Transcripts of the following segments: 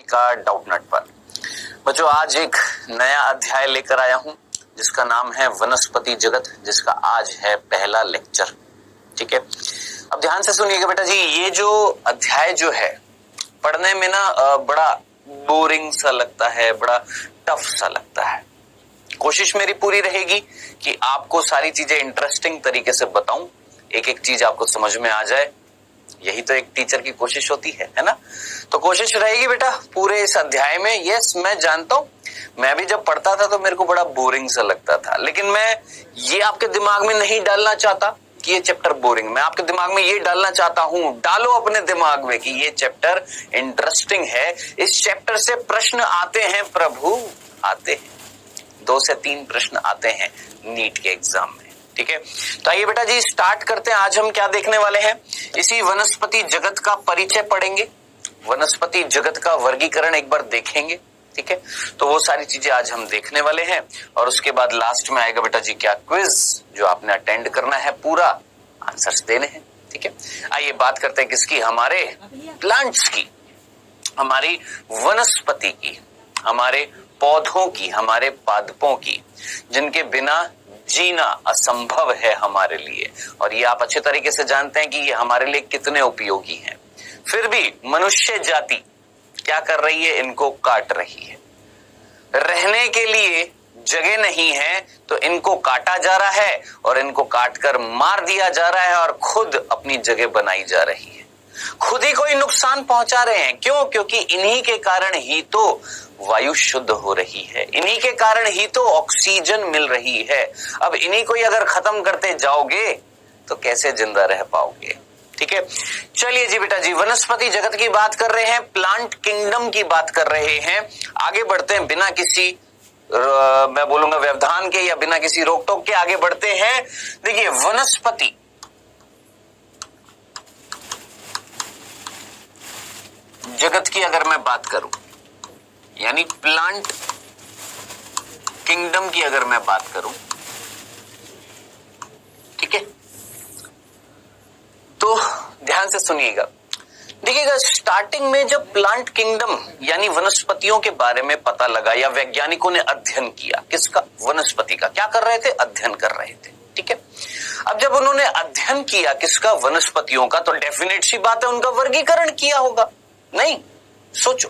का डाउटनट पर बच्चों आज एक नया अध्याय लेकर आया हूं जिसका नाम है वनस्पति जगत, जिसका आज है पहला लेक्चर। ठीक है, अब ध्यान से सुनिएगा बेटा जी। ये जो अध्याय जो है पढ़ने में ना बड़ा बोरिंग सा लगता है, बड़ा टफ सा लगता है। कोशिश मेरी पूरी रहेगी कि आपको सारी चीजें इंटरेस्टिंग तरीके से बताऊं, एक एक चीज आपको समझ में आ जाए। यही तो एक टीचर की कोशिश होती है ना। तो कोशिश रहेगी बेटा पूरे इस अध्याय में। यस, मैं जानता हूं, मैं भी जब पढ़ता था तो मेरे को बड़ा बोरिंग सा लगता था, लेकिन मैं ये आपके दिमाग में नहीं डालना चाहता कि ये चैप्टर बोरिंग। मैं आपके दिमाग में ये डालना चाहता हूं, डालो अपने दिमाग में कि ये चैप्टर इंटरेस्टिंग है। इस चैप्टर से प्रश्न आते हैं प्रभु, आते हैं 2 से 3 प्रश्न आते हैं नीट के एग्जाम में। ठीक है, तो आइए बेटा जी स्टार्ट करते हैं। आज हम क्या देखने वाले हैं, इसी वनस्पति जगत का परिचय पढ़ेंगे, वनस्पति जगत का वर्गीकरण एक बार देखेंगे। ठीक है, तो वो सारी चीजें आज हम देखने वाले हैं और उसके बाद लास्ट में आएगा बेटा जी क्या क्विज, जो आपने अटेंड करना है, पूरा आंसर्स देने हैं। ठीक है, आइए बात करते हैं किसकी, हमारे प्लांट्स की, हमारी वनस्पति की, हमारे पौधों की, हमारे पादपों की, जिनके बिना जीना असंभव है हमारे लिए। और ये आप अच्छे तरीके से जानते हैं कि ये हमारे लिए कितने उपयोगी हैं। फिर भी मनुष्य जाति क्या कर रही है, इनको काट रही है। रहने के लिए जगह नहीं है तो इनको काटा जा रहा है और इनको काटकर मार दिया जा रहा है और खुद अपनी जगह बनाई जा रही है। खुद ही कोई नुकसान पहुंचा रहे हैं। क्यों? क्योंकि इन्हीं के कारण ही तो वायु शुद्ध हो रही है, इन्हीं के कारण ही तो ऑक्सीजन मिल रही है। अब इन्हीं को ही अगर खत्म करते जाओगे तो कैसे जिंदा रह पाओगे। ठीक है, चलिए जी बेटा जी वनस्पति जगत की बात कर रहे हैं, प्लांट किंगडम की बात कर रहे हैं। आगे बढ़ते हैं बिना किसी मैं बोलूंगा व्यवधान के या बिना किसी रोक टोक के आगे बढ़ते हैं। देखिए वनस्पति जगत की अगर मैं बात करूं, यानी प्लांट किंगडम की अगर मैं बात करूं, ठीक है, तो ध्यान से सुनिएगा। देखिएगा स्टार्टिंग में जब प्लांट किंगडम यानी वनस्पतियों के बारे में पता लगा या वैज्ञानिकों ने अध्ययन किया, किसका, वनस्पति का, क्या कर रहे थे, अध्ययन कर रहे थे। ठीक है, अब जब उन्होंने अध्ययन किया किसका, वनस्पतियों का, तो डेफिनेट सी बात है उनका वर्गीकरण किया होगा। नहीं, सोचो,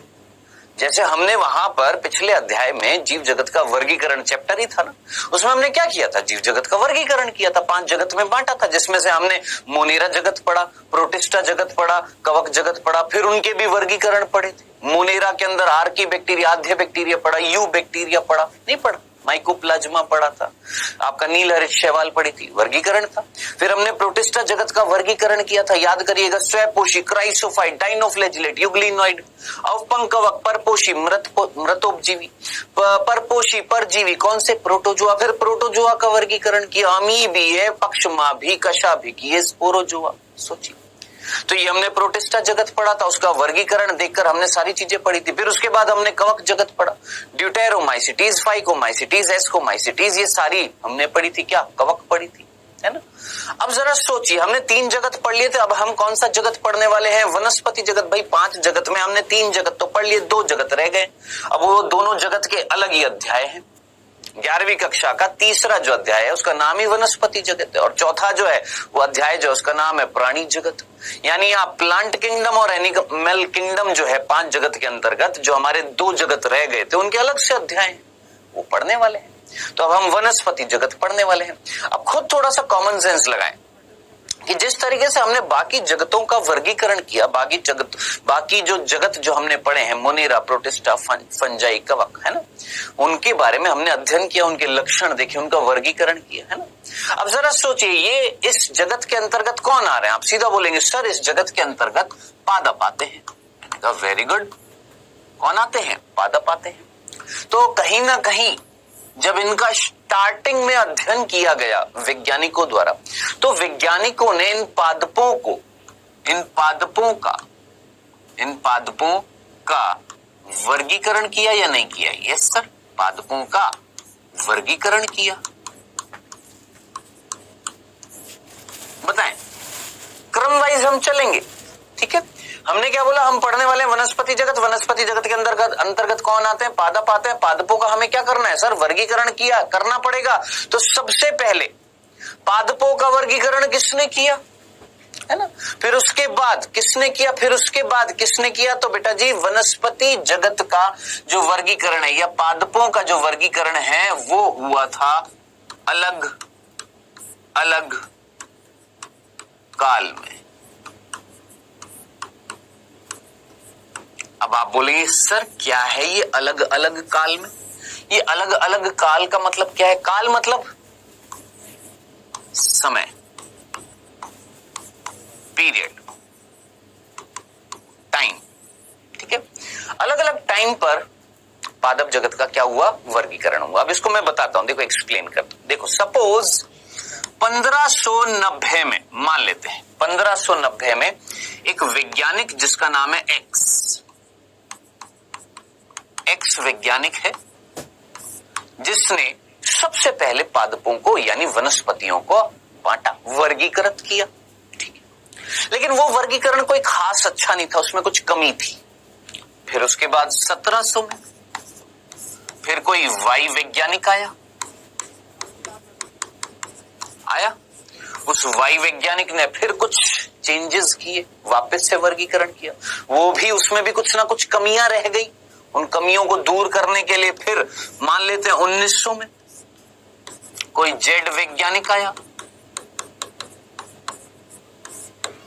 जैसे हमने वहां पर पिछले अध्याय में जीव जगत का वर्गीकरण चैप्टर ही था ना, उसमें हमने क्या किया था, जीव जगत का वर्गीकरण किया था, 5 जगत में बांटा था, जिसमें से हमने मोनेरा जगत पढ़ा, प्रोटिस्टा जगत पढ़ा, कवक जगत पढ़ा, फिर उनके भी वर्गीकरण पढ़े थे। मोनेरा के अंदर आर्की बैक्टीरिया, आध्य बैक्टीरिया पढ़ा, यू बैक्टीरिया पढ़ा, नहीं पढ़ा, माइकोप्लाज्मा पढ़ा था, आपका नील हरित शैवाल पढ़ी थी, वर्गीकरण था। फिर हमने प्रोटिस्टा जगत का वर्गीकरण किया था, याद करिएगा, स्वयपोषी, क्राइसोफाइट, डाइनोफ्लैजिलेट, युगलिनॉइड, अवपंकवक, परपोषी, मृतोपजीवी, परपोषी, परजीवी, कौन से, प्रोटोजोआ। फिर प्रोटोजोआ का वर्गीकरण किया, अमीबी है, पक्षमाभी, कशाभिक, ये स्पोरोजोआ। सोचिए, तो ये हमने प्रोटिस्टा जगत पढ़ा था, उसका वर्गीकरण देखकर हमने सारी चीजें पढ़ी थी। फिर उसके बाद हमने कवक जगत पढ़ा, ड्यूटेरोमाइसिटीज, फाइकोमाइसिटीज, एस्कोमाइसिटीज, ये सारी हमने पढ़ी थी, क्या, कवक पढ़ी थी, है ना। अब जरा सोचिए, हमने 3 जगत पढ़ लिए थे, अब हम कौन सा जगत पढ़ने वाले हैं, वनस्पति जगत। भाई 5 जगत में हमने 3 जगत तो पढ़ लिए, 2 जगत रह गए। अब वो दोनों जगत के अलग ही अध्याय हैं। 11वीं कक्षा का तीसरा जो अध्याय है उसका नाम ही वनस्पति जगत है, और चौथा जो है वो अध्याय जो उसका नाम है प्राणी जगत। यानी आप प्लांट किंगडम और एनिमल किंगडम जो है 5 जगत के अंतर्गत, जो हमारे 2 जगत रह गए थे उनके अलग से अध्याय हैं, वो पढ़ने वाले हैं। तो अब हम वनस्पति जगत पढ़ने वाले हैं। अब खुद थोड़ा सा कॉमन सेंस लगाएं कि जिस तरीके से हमने बाकी जगतों का वर्गीकरण किया, बाकी जो जगत जो हमने पढ़े हैं, मोनेरा, प्रोटिस्टा, फंजाई, कवक, है ना, उनके बारे में हमने अध्ययन किया, उनके लक्षण देखे, उनका वर्गीकरण किया, है ना। अब जरा सोचिए, ये इस जगत के अंतर्गत कौन आ रहे हैं। आप सीधा बोलेंगे सर इस जगत के अंतर्गत पादप आते हैं। वेरी गुड, कौन आते हैं, पादप आते हैं। तो कहीं ना कहीं जब इनका स्टार्टिंग में अध्ययन किया गया वैज्ञानिकों द्वारा, तो वैज्ञानिकों ने इन पादपों का वर्गीकरण किया या नहीं किया। यस सर, पादपों का वर्गीकरण किया। बताएं, क्रम वाइज हम चलेंगे। ठीक है, हमने क्या बोला, हम पढ़ने वाले हैं वनस्पति जगत। वनस्पति जगत के अंतर्गत कौन आते हैं, पादप आते हैं। पादपों का हमें क्या करना है सर, वर्गीकरण करना पड़ेगा। तो सबसे पहले पादपों का वर्गीकरण किसने किया, है ना। फिर उसके बाद किसने किया, फिर उसके बाद किसने किया, तो बेटा जी वनस्पति जगत का जो वर्गीकरण है या पादपों का जो वर्गीकरण है वो हुआ था अलग अलग काल में। अब आप बोलेंगे सर क्या है ये अलग अलग काल में, ये अलग अलग काल का मतलब क्या है। काल मतलब समय, पीरियड, टाइम, ठीक है। अलग अलग टाइम पर पादप जगत का क्या हुआ, वर्गीकरण हुआ। अब इसको मैं बताता हूं, देखो एक्सप्लेन करता हूं। देखो सपोज 1590 में, मान लेते हैं 1590 में एक वैज्ञानिक जिसका नाम है एक्स वैज्ञानिक है, जिसने सबसे पहले पादपों को यानी वनस्पतियों को बांटा, वर्गीकृत किया, ठीक है। लेकिन वो वर्गीकरण कोई खास अच्छा नहीं था, उसमें कुछ कमी थी। फिर उसके बाद 1700 में फिर कोई वाई वैज्ञानिक आया, उस वाई वैज्ञानिक ने फिर कुछ चेंजेस किए, वापस से वर्गीकरण किया। वो भी, उसमें भी कुछ ना कुछ कमियां रह गई। उन कमियों को दूर करने के लिए फिर मान लेते हैं 1900 में कोई जेड वैज्ञानिक आया,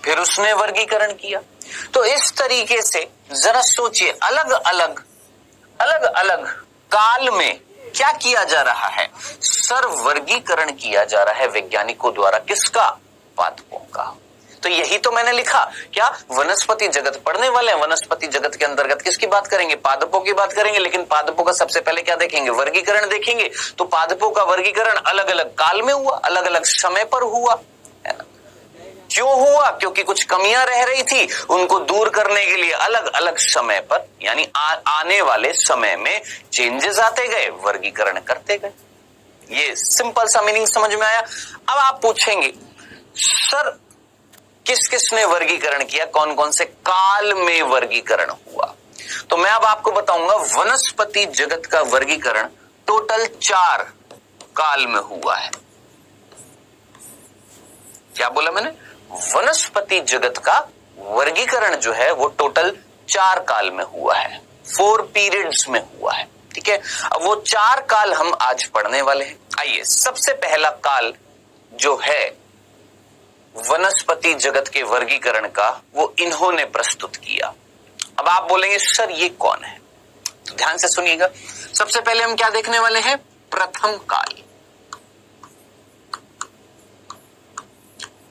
फिर उसने वर्गीकरण किया। तो इस तरीके से जरा सोचिए, अलग अलग काल में क्या किया जा रहा है, सर्ववर्गीकरण किया जा रहा है वैज्ञानिकों द्वारा, किसका, पादपों का। तो यही तो मैंने लिखा, क्या वनस्पति जगत पढ़ने वाले हैं। वनस्पति जगत के अंतर्गत किसकी बात करेंगे, पादपों की बात करेंगे। लेकिन पादपों का सबसे पहले क्या देखेंगे, वर्गीकरण देखेंगे। तो पादपों का वर्गीकरण अलग अलग काल में हुआ, अलग अलग समय पर हुआ, है ना। क्यों हुआ, क्योंकि कुछ कमियां रह रही थी, उनको दूर करने के लिए अलग अलग समय पर यानी आने वाले समय में चेंजेस आते गए, वर्गीकरण करते गए। ये सिंपल सा मीनिंग समझ में आया। अब आप पूछेंगे सर किस किस ने वर्गीकरण किया, कौन कौन से काल में वर्गीकरण हुआ। तो मैं अब आपको बताऊंगा वनस्पति जगत का वर्गीकरण टोटल 4 काल में हुआ है। क्या बोला मैंने, वनस्पति जगत का वर्गीकरण जो है वो टोटल 4 काल में हुआ है, 4 पीरियड्स में हुआ है, ठीक है। अब वो 4 काल हम आज पढ़ने वाले हैं। आइए, सबसे पहला काल जो है वनस्पति जगत के वर्गीकरण का, वो इन्होंने प्रस्तुत किया। अब आप बोलेंगे सर ये कौन है, तो ध्यान से सुनिएगा। सबसे पहले हम क्या देखने वाले हैं, प्रथम काल।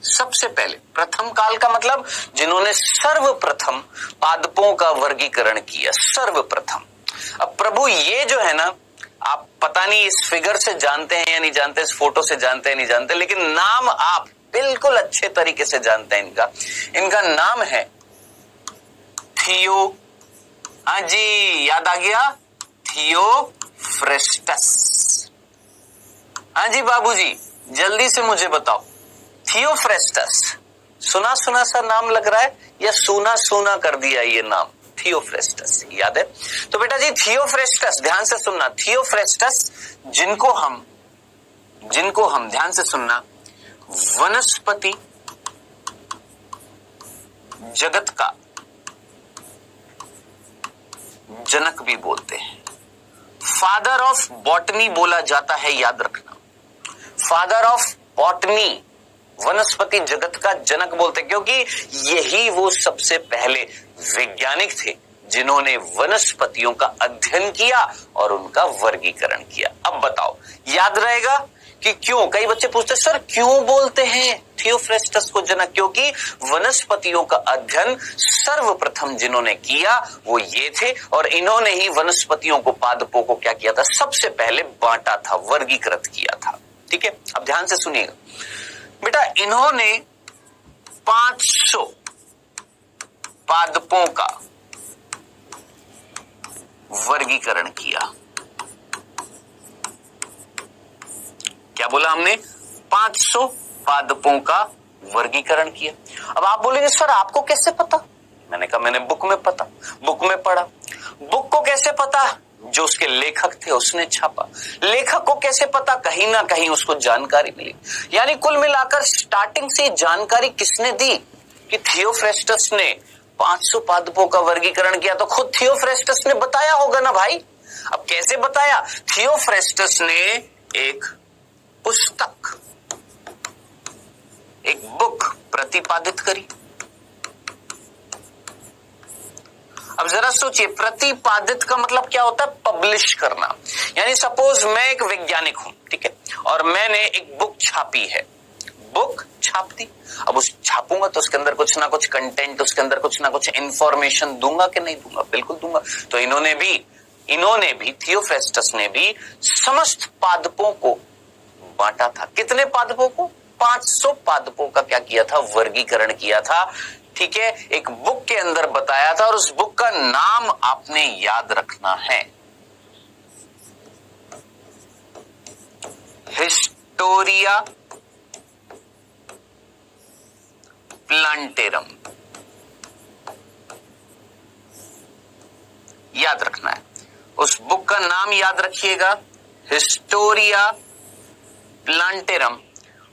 सबसे पहले प्रथम काल का मतलब जिन्होंने सर्वप्रथम पादपों का वर्गीकरण किया, सर्वप्रथम। अब प्रभु ये जो है ना, आप पता नहीं इस फिगर से जानते हैं या नहीं जानते, इस फोटो से जानते हैं नहीं जानते, लेकिन नाम आप बिल्कुल अच्छे तरीके से जानते हैं इनका नाम है थियो, हाँ जी याद आ गया, थियोफ्रेस्टस। हाँ जी बाबूजी जल्दी से मुझे बताओ, थियोफ्रेस्टस सुना सुना सा नाम लग रहा है या सूना सूना कर दिया ये नाम, थियोफ्रेस्टस याद है। तो बेटा जी थियोफ्रेस्टस, ध्यान से सुनना, थियोफ्रेस्टस जिनको हम ध्यान से सुनना वनस्पति जगत का जनक भी बोलते हैं, फादर ऑफ बॉटनी बोला जाता है, याद रखना, फादर ऑफ बॉटनी वनस्पति जगत का जनक बोलते, क्योंकि यही वो सबसे पहले वैज्ञानिक थे जिन्होंने वनस्पतियों का अध्ययन किया और उनका वर्गीकरण किया। अब बताओ याद रहेगा कि क्यों, कई बच्चे पूछते सर क्यों बोलते हैं थियोफ्रेस्टस को जनक, क्योंकि वनस्पतियों का अध्ययन सर्वप्रथम जिन्होंने किया वो ये थे, और इन्होंने ही वनस्पतियों को, पादपों को क्या किया था, सबसे पहले बांटा था, वर्गीकृत किया था, ठीक है। अब ध्यान से सुनिएगा बेटा, इन्होंने 500 पादपों का वर्गीकरण किया। क्या बोला हमने, 500 पादपों का वर्गीकरण किया। अब आप बोलेंगे सर आपको कैसे पता, मैंने कहा मैंने बुक में पढ़ा। बुक को कैसे पता? जो उसके लेखक थे उसने छापा। लेखक को कैसे पता? कहीं ना कहीं उसको जानकारी मिली। यानी कुल मिलाकर स्टार्टिंग से जानकारी किसने दी? कि थियोफ्रेस्टस ने 500 पादपों का वर्गीकरण किया। तो खुद थियोफ्रेस्टस ने बताया होगा ना भाई। अब कैसे बताया? थियोफ्रेस्टस ने एक पुस्तक, एक बुक प्रतिपादित करी। अब जरा सोचिए, प्रतिपादित का मतलब क्या होता है? पब्लिश करना। यानी सपोज मैं एक वैज्ञानिक हूं, ठीक है, और मैंने एक बुक छापी है, बुक छाप दी। अब उस छापूंगा तो उसके अंदर कुछ ना कुछ कंटेंट, उसके अंदर कुछ ना कुछ इंफॉर्मेशन दूंगा कि नहीं दूंगा? बिल्कुल दूंगा। तो इन्होंने भी थियोफ्रेस्टस ने भी समस्त पादपों को बांटा था। कितने पादपों को? 500 पादपों का क्या किया था? वर्गीकरण किया था। ठीक है, एक बुक के अंदर बताया था, और उस बुक का नाम आपने याद रखना है, हिस्टोरिया प्लांटेरम। याद रखना है, उस बुक का नाम याद रखिएगा, हिस्टोरिया प्लांटेरम।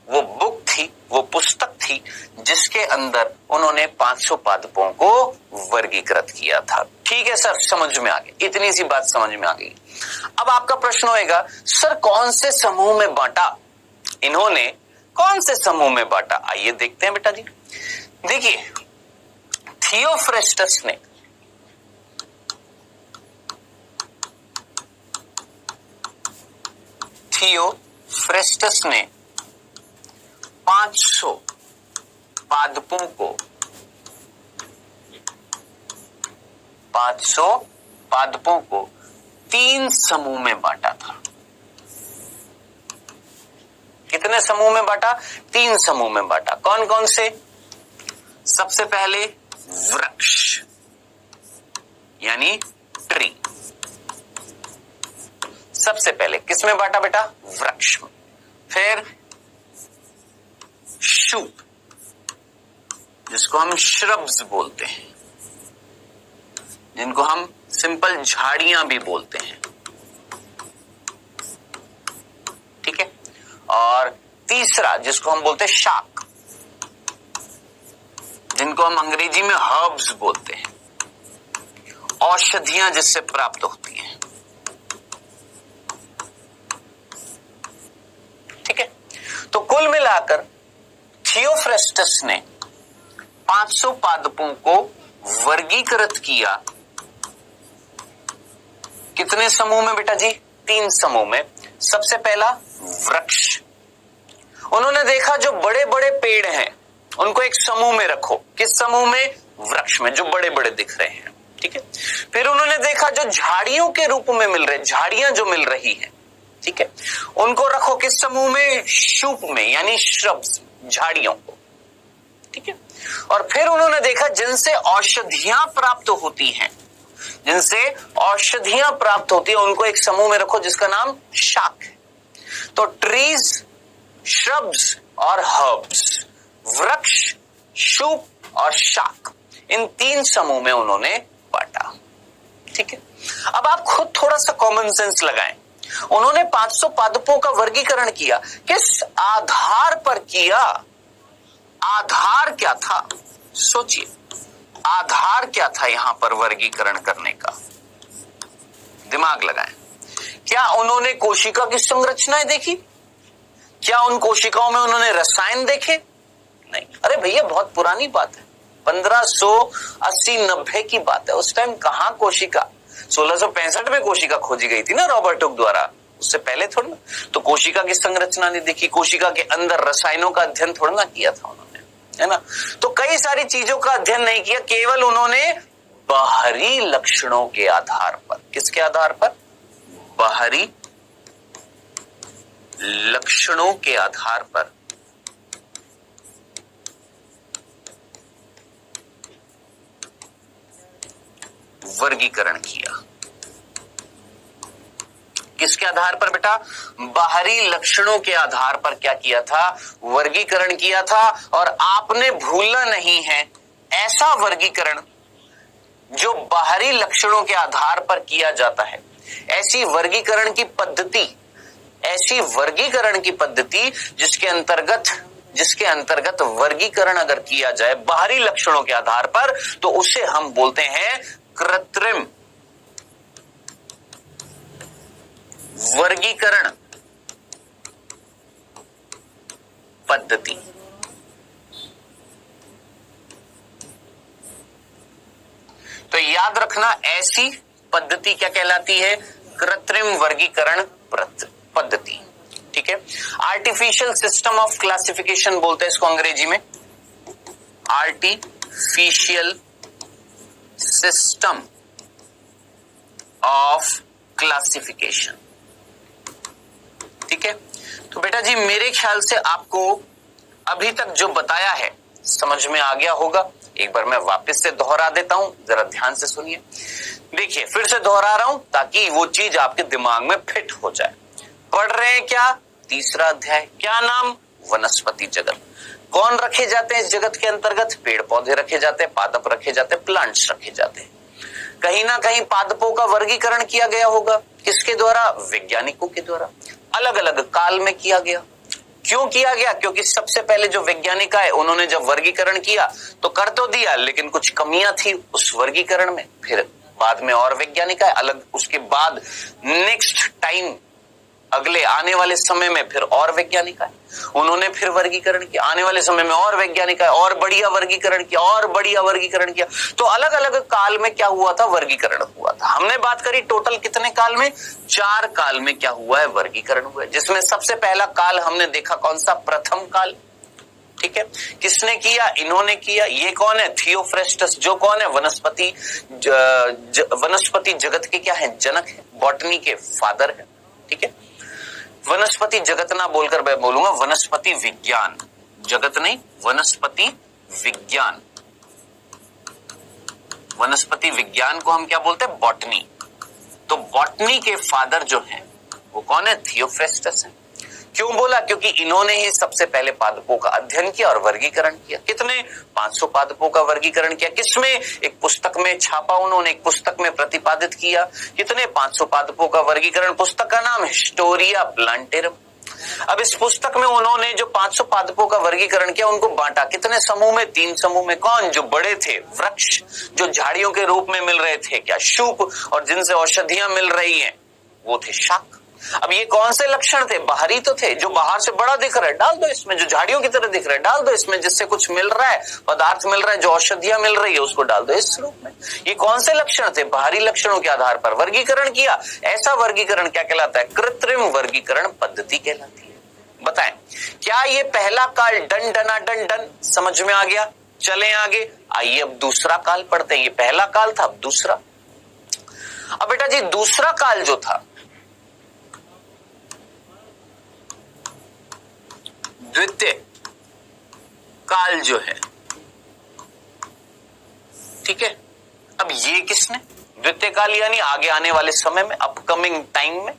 वो बुक थी, वो पुस्तक थी, जिसके अंदर उन्होंने 500 पादपों को वर्गीकृत किया था। ठीक है सर, समझ में आ गई, इतनी सी बात समझ में आ गई। अब आपका प्रश्न होएगा, सर कौन से समूह में बांटा इन्होंने? कौन से समूह में बांटा? आइए देखते हैं बेटा जी। देखिए, थियोफ्रेस्टस ने 500 पादपों को 3 समूह में बांटा था। कितने समूह में बांटा? 3 समूह में बांटा। कौन कौन से? सबसे पहले वृक्ष, यानी ट्री। सबसे पहले किस में बांटा बेटा? वृक्ष में। फिर शूप, जिसको हम श्रब्स बोलते हैं, जिनको हम सिंपल झाड़ियां भी बोलते हैं, ठीक है। और तीसरा जिसको हम बोलते हैं शाक, जिनको हम अंग्रेजी में हर्ब्स बोलते हैं, औषधियां जिससे प्राप्त होती हैं, ठीक है। तो कुल मिलाकर थियोफ्रेस्टस ने 500 पादपों को वर्गीकृत किया। कितने समूह में बेटा जी? 3 समूह में। सबसे पहला वृक्ष। उन्होंने देखा जो बड़े बड़े पेड़ हैं उनको एक समूह में रखो। किस समूह में? वृक्ष में, जो बड़े बड़े दिख रहे हैं, ठीक है। फिर उन्होंने देखा जो झाड़ियों के रूप में मिल रहे, झाड़ियां जो मिल रही हैं, ठीक है, उनको रखो किस समूह में? शूप में, यानी श्रब्स, झाड़ियों को, ठीक है। और फिर उन्होंने देखा जिनसे औषधियां प्राप्त होती हैं, उनको एक समूह में रखो जिसका नाम शाक है। तो ट्रीज, श्रब्स और हर्ब्स, वृक्ष, शूप और शाक, इन 3 समूह में उन्होंने बांटा, ठीक है। अब आप खुद थोड़ा सा कॉमन सेंस लगाएं। उन्होंने 500 पादपों का वर्गीकरण किया, किस आधार पर किया? आधार क्या था? सोचिए, आधार क्या था यहां पर वर्गीकरण करने का? दिमाग लगाएं। क्या उन्होंने कोशिका की संरचनाएं देखी? क्या उन कोशिकाओं में उन्होंने रसायन देखे? नहीं। अरे भैया, बहुत पुरानी बात है, 1580-90 की बात है। उस टाइम कहां कोशिका? 1665 में कोशिका खोजी गई थी ना रॉबर्ट हुक द्वारा, उससे पहले थोड़ा ना। तो कोशिका की संरचना नहीं देखी, कोशिका के अंदर रसायनों का अध्ययन थोड़ा ना किया था उन्होंने, है ना। तो कई सारी चीजों का अध्ययन नहीं किया, केवल उन्होंने बाहरी लक्षणों के आधार पर, किसके आधार पर? बाहरी लक्षणों के आधार पर वर्गीकरण किया। किसके आधार पर बेटा? बाहरी लक्षणों के आधार पर क्या किया था? वर्गीकरण किया था। और आपने भूलना नहीं है, ऐसा वर्गीकरण जो बाहरी लक्षणों के आधार पर किया जाता है। ऐसी वर्गीकरण की पद्धति जिसके अंतर्गत वर्गीकरण अगर किया जाए बाहरी लक्षणों के आधार पर, तो उसे हम बोलते हैं कृत्रिम वर्गीकरण पद्धति। तो याद रखना, ऐसी पद्धति क्या कहलाती है? कृत्रिम वर्गीकरण पद्धति। ठीक है, आर्टिफिशियल सिस्टम ऑफ क्लासिफिकेशन बोलते हैं इसको अंग्रेजी में, आर्टिफिशियल सिस्टम ऑफ क्लासिफिकेशन। ठीक है, तो बेटा जी मेरे ख्याल से आपको अभी तक जो बताया है समझ में आ गया होगा। एक बार मैं वापस से दोहरा देता हूं, जरा ध्यान से सुनिए। देखिए फिर से दोहरा रहा हूं ताकि वो चीज आपके दिमाग में फिट हो जाए। पढ़ रहे हैं क्या? तीसरा अध्याय, क्या नाम? वनस्पति जगत। कौन रखे जाते हैं इस जगत के अंतर्गत? पेड़ पौधे रखे जाते हैं, पादप रखे जाते हैं, प्लांट्स रखे जाते हैं। कहीं ना कहीं पादपों का वर्गीकरण किया गया होगा, किसके द्वारा? वैज्ञानिकों के द्वारा। अलग अलग काल में किया गया। क्यों किया गया? क्योंकि सबसे पहले जो वैज्ञानिक आए उन्होंने जब वर्गीकरण किया तो कर तो दिया, लेकिन कुछ कमियां थी उस वर्गीकरण में। फिर बाद में और वैज्ञानिक आए अलग, उसके बाद नेक्स्ट टाइम अगले आने वाले समय में फिर और वैज्ञानिक आए, उन्होंने फिर वर्गीकरण किया। आने वाले समय में और वैज्ञानिक आए और बढ़िया वर्गीकरण किया और बढ़िया वर्गीकरण किया। तो अलग अलग काल में क्या हुआ था? वर्गीकरण हुआ था। हमने बात करी टोटल कितने काल में? 4 काल में क्या हुआ है? वर्गीकरण हुआ है। जिसमें सबसे पहला काल हमने देखा कौन सा? प्रथम काल। ठीक है, किसने किया? इन्होंने किया। ये कौन है? थियोफ्रेस्टस, जो कौन है? वनस्पति जगत के क्या है? जनक है, बॉटनी के फादर है। ठीक है, वनस्पति जगत ना बोलकर मैं बोलूंगा वनस्पति विज्ञान, जगत नहीं, वनस्पति विज्ञान। वनस्पति विज्ञान को हम क्या बोलते हैं? बॉटनी। तो बॉटनी के फादर जो हैं वो कौन है? थियोफ्रेस्टस है। क्यों बोला? क्योंकि इन्होंने ही सबसे पहले पादपों का अध्ययन किया और वर्गीकरण किया। कितने? 500 पादपों का वर्गीकरण किया। किसमें? एक पुस्तक में छापा उन्होंने, एक पुस्तक में प्रतिपादित किया। कितने? 500 पादपों का वर्गीकरण। पुस्तक का नाम हिस्टोरिया प्लांटेरम। अब इस पुस्तक में उन्होंने जो 500 पादपों का वर्गीकरण किया उनको बांटा कितने समूह में? 3 समूह में। कौन? जो बड़े थे, वृक्ष जो झाड़ियों के रूप में मिल रहे थे, क्या शूप, और जिनसे औषधियां मिल रही हैं वो थे शाक। अब ये कौन से लक्षण थे? बाहरी तो थे, जो बाहर से बड़ा दिख रहा है डाल दो इसमें, जो झाड़ियों की तरह दिख रहा है डाल दो इसमें, जिससे कुछ मिल रहा है, पदार्थ मिल रहा है, जो औषधियां मिल रही है उसको डाल दो इस रूप में। ये कौन से लक्षण थे? बाहरी लक्षणों के आधार पर वर्गीकरण किया। ऐसा वर्गीकरण क्या कहलाता है? कृत्रिम वर्गीकरण पद्धति कहलाती है। बताएं, क्या ये पहला काल डन डना डन डन समझ में आ गया? चलें आगे, आइए अब दूसरा काल पढ़ते हैं। ये पहला काल था, अब दूसरा। अब बेटा जी दूसरा काल जो था, द्वितीय काल जो है, ठीक है, अब ये किसने? द्वितीय काल यानी आगे आने वाले समय में, अपकमिंग टाइम में,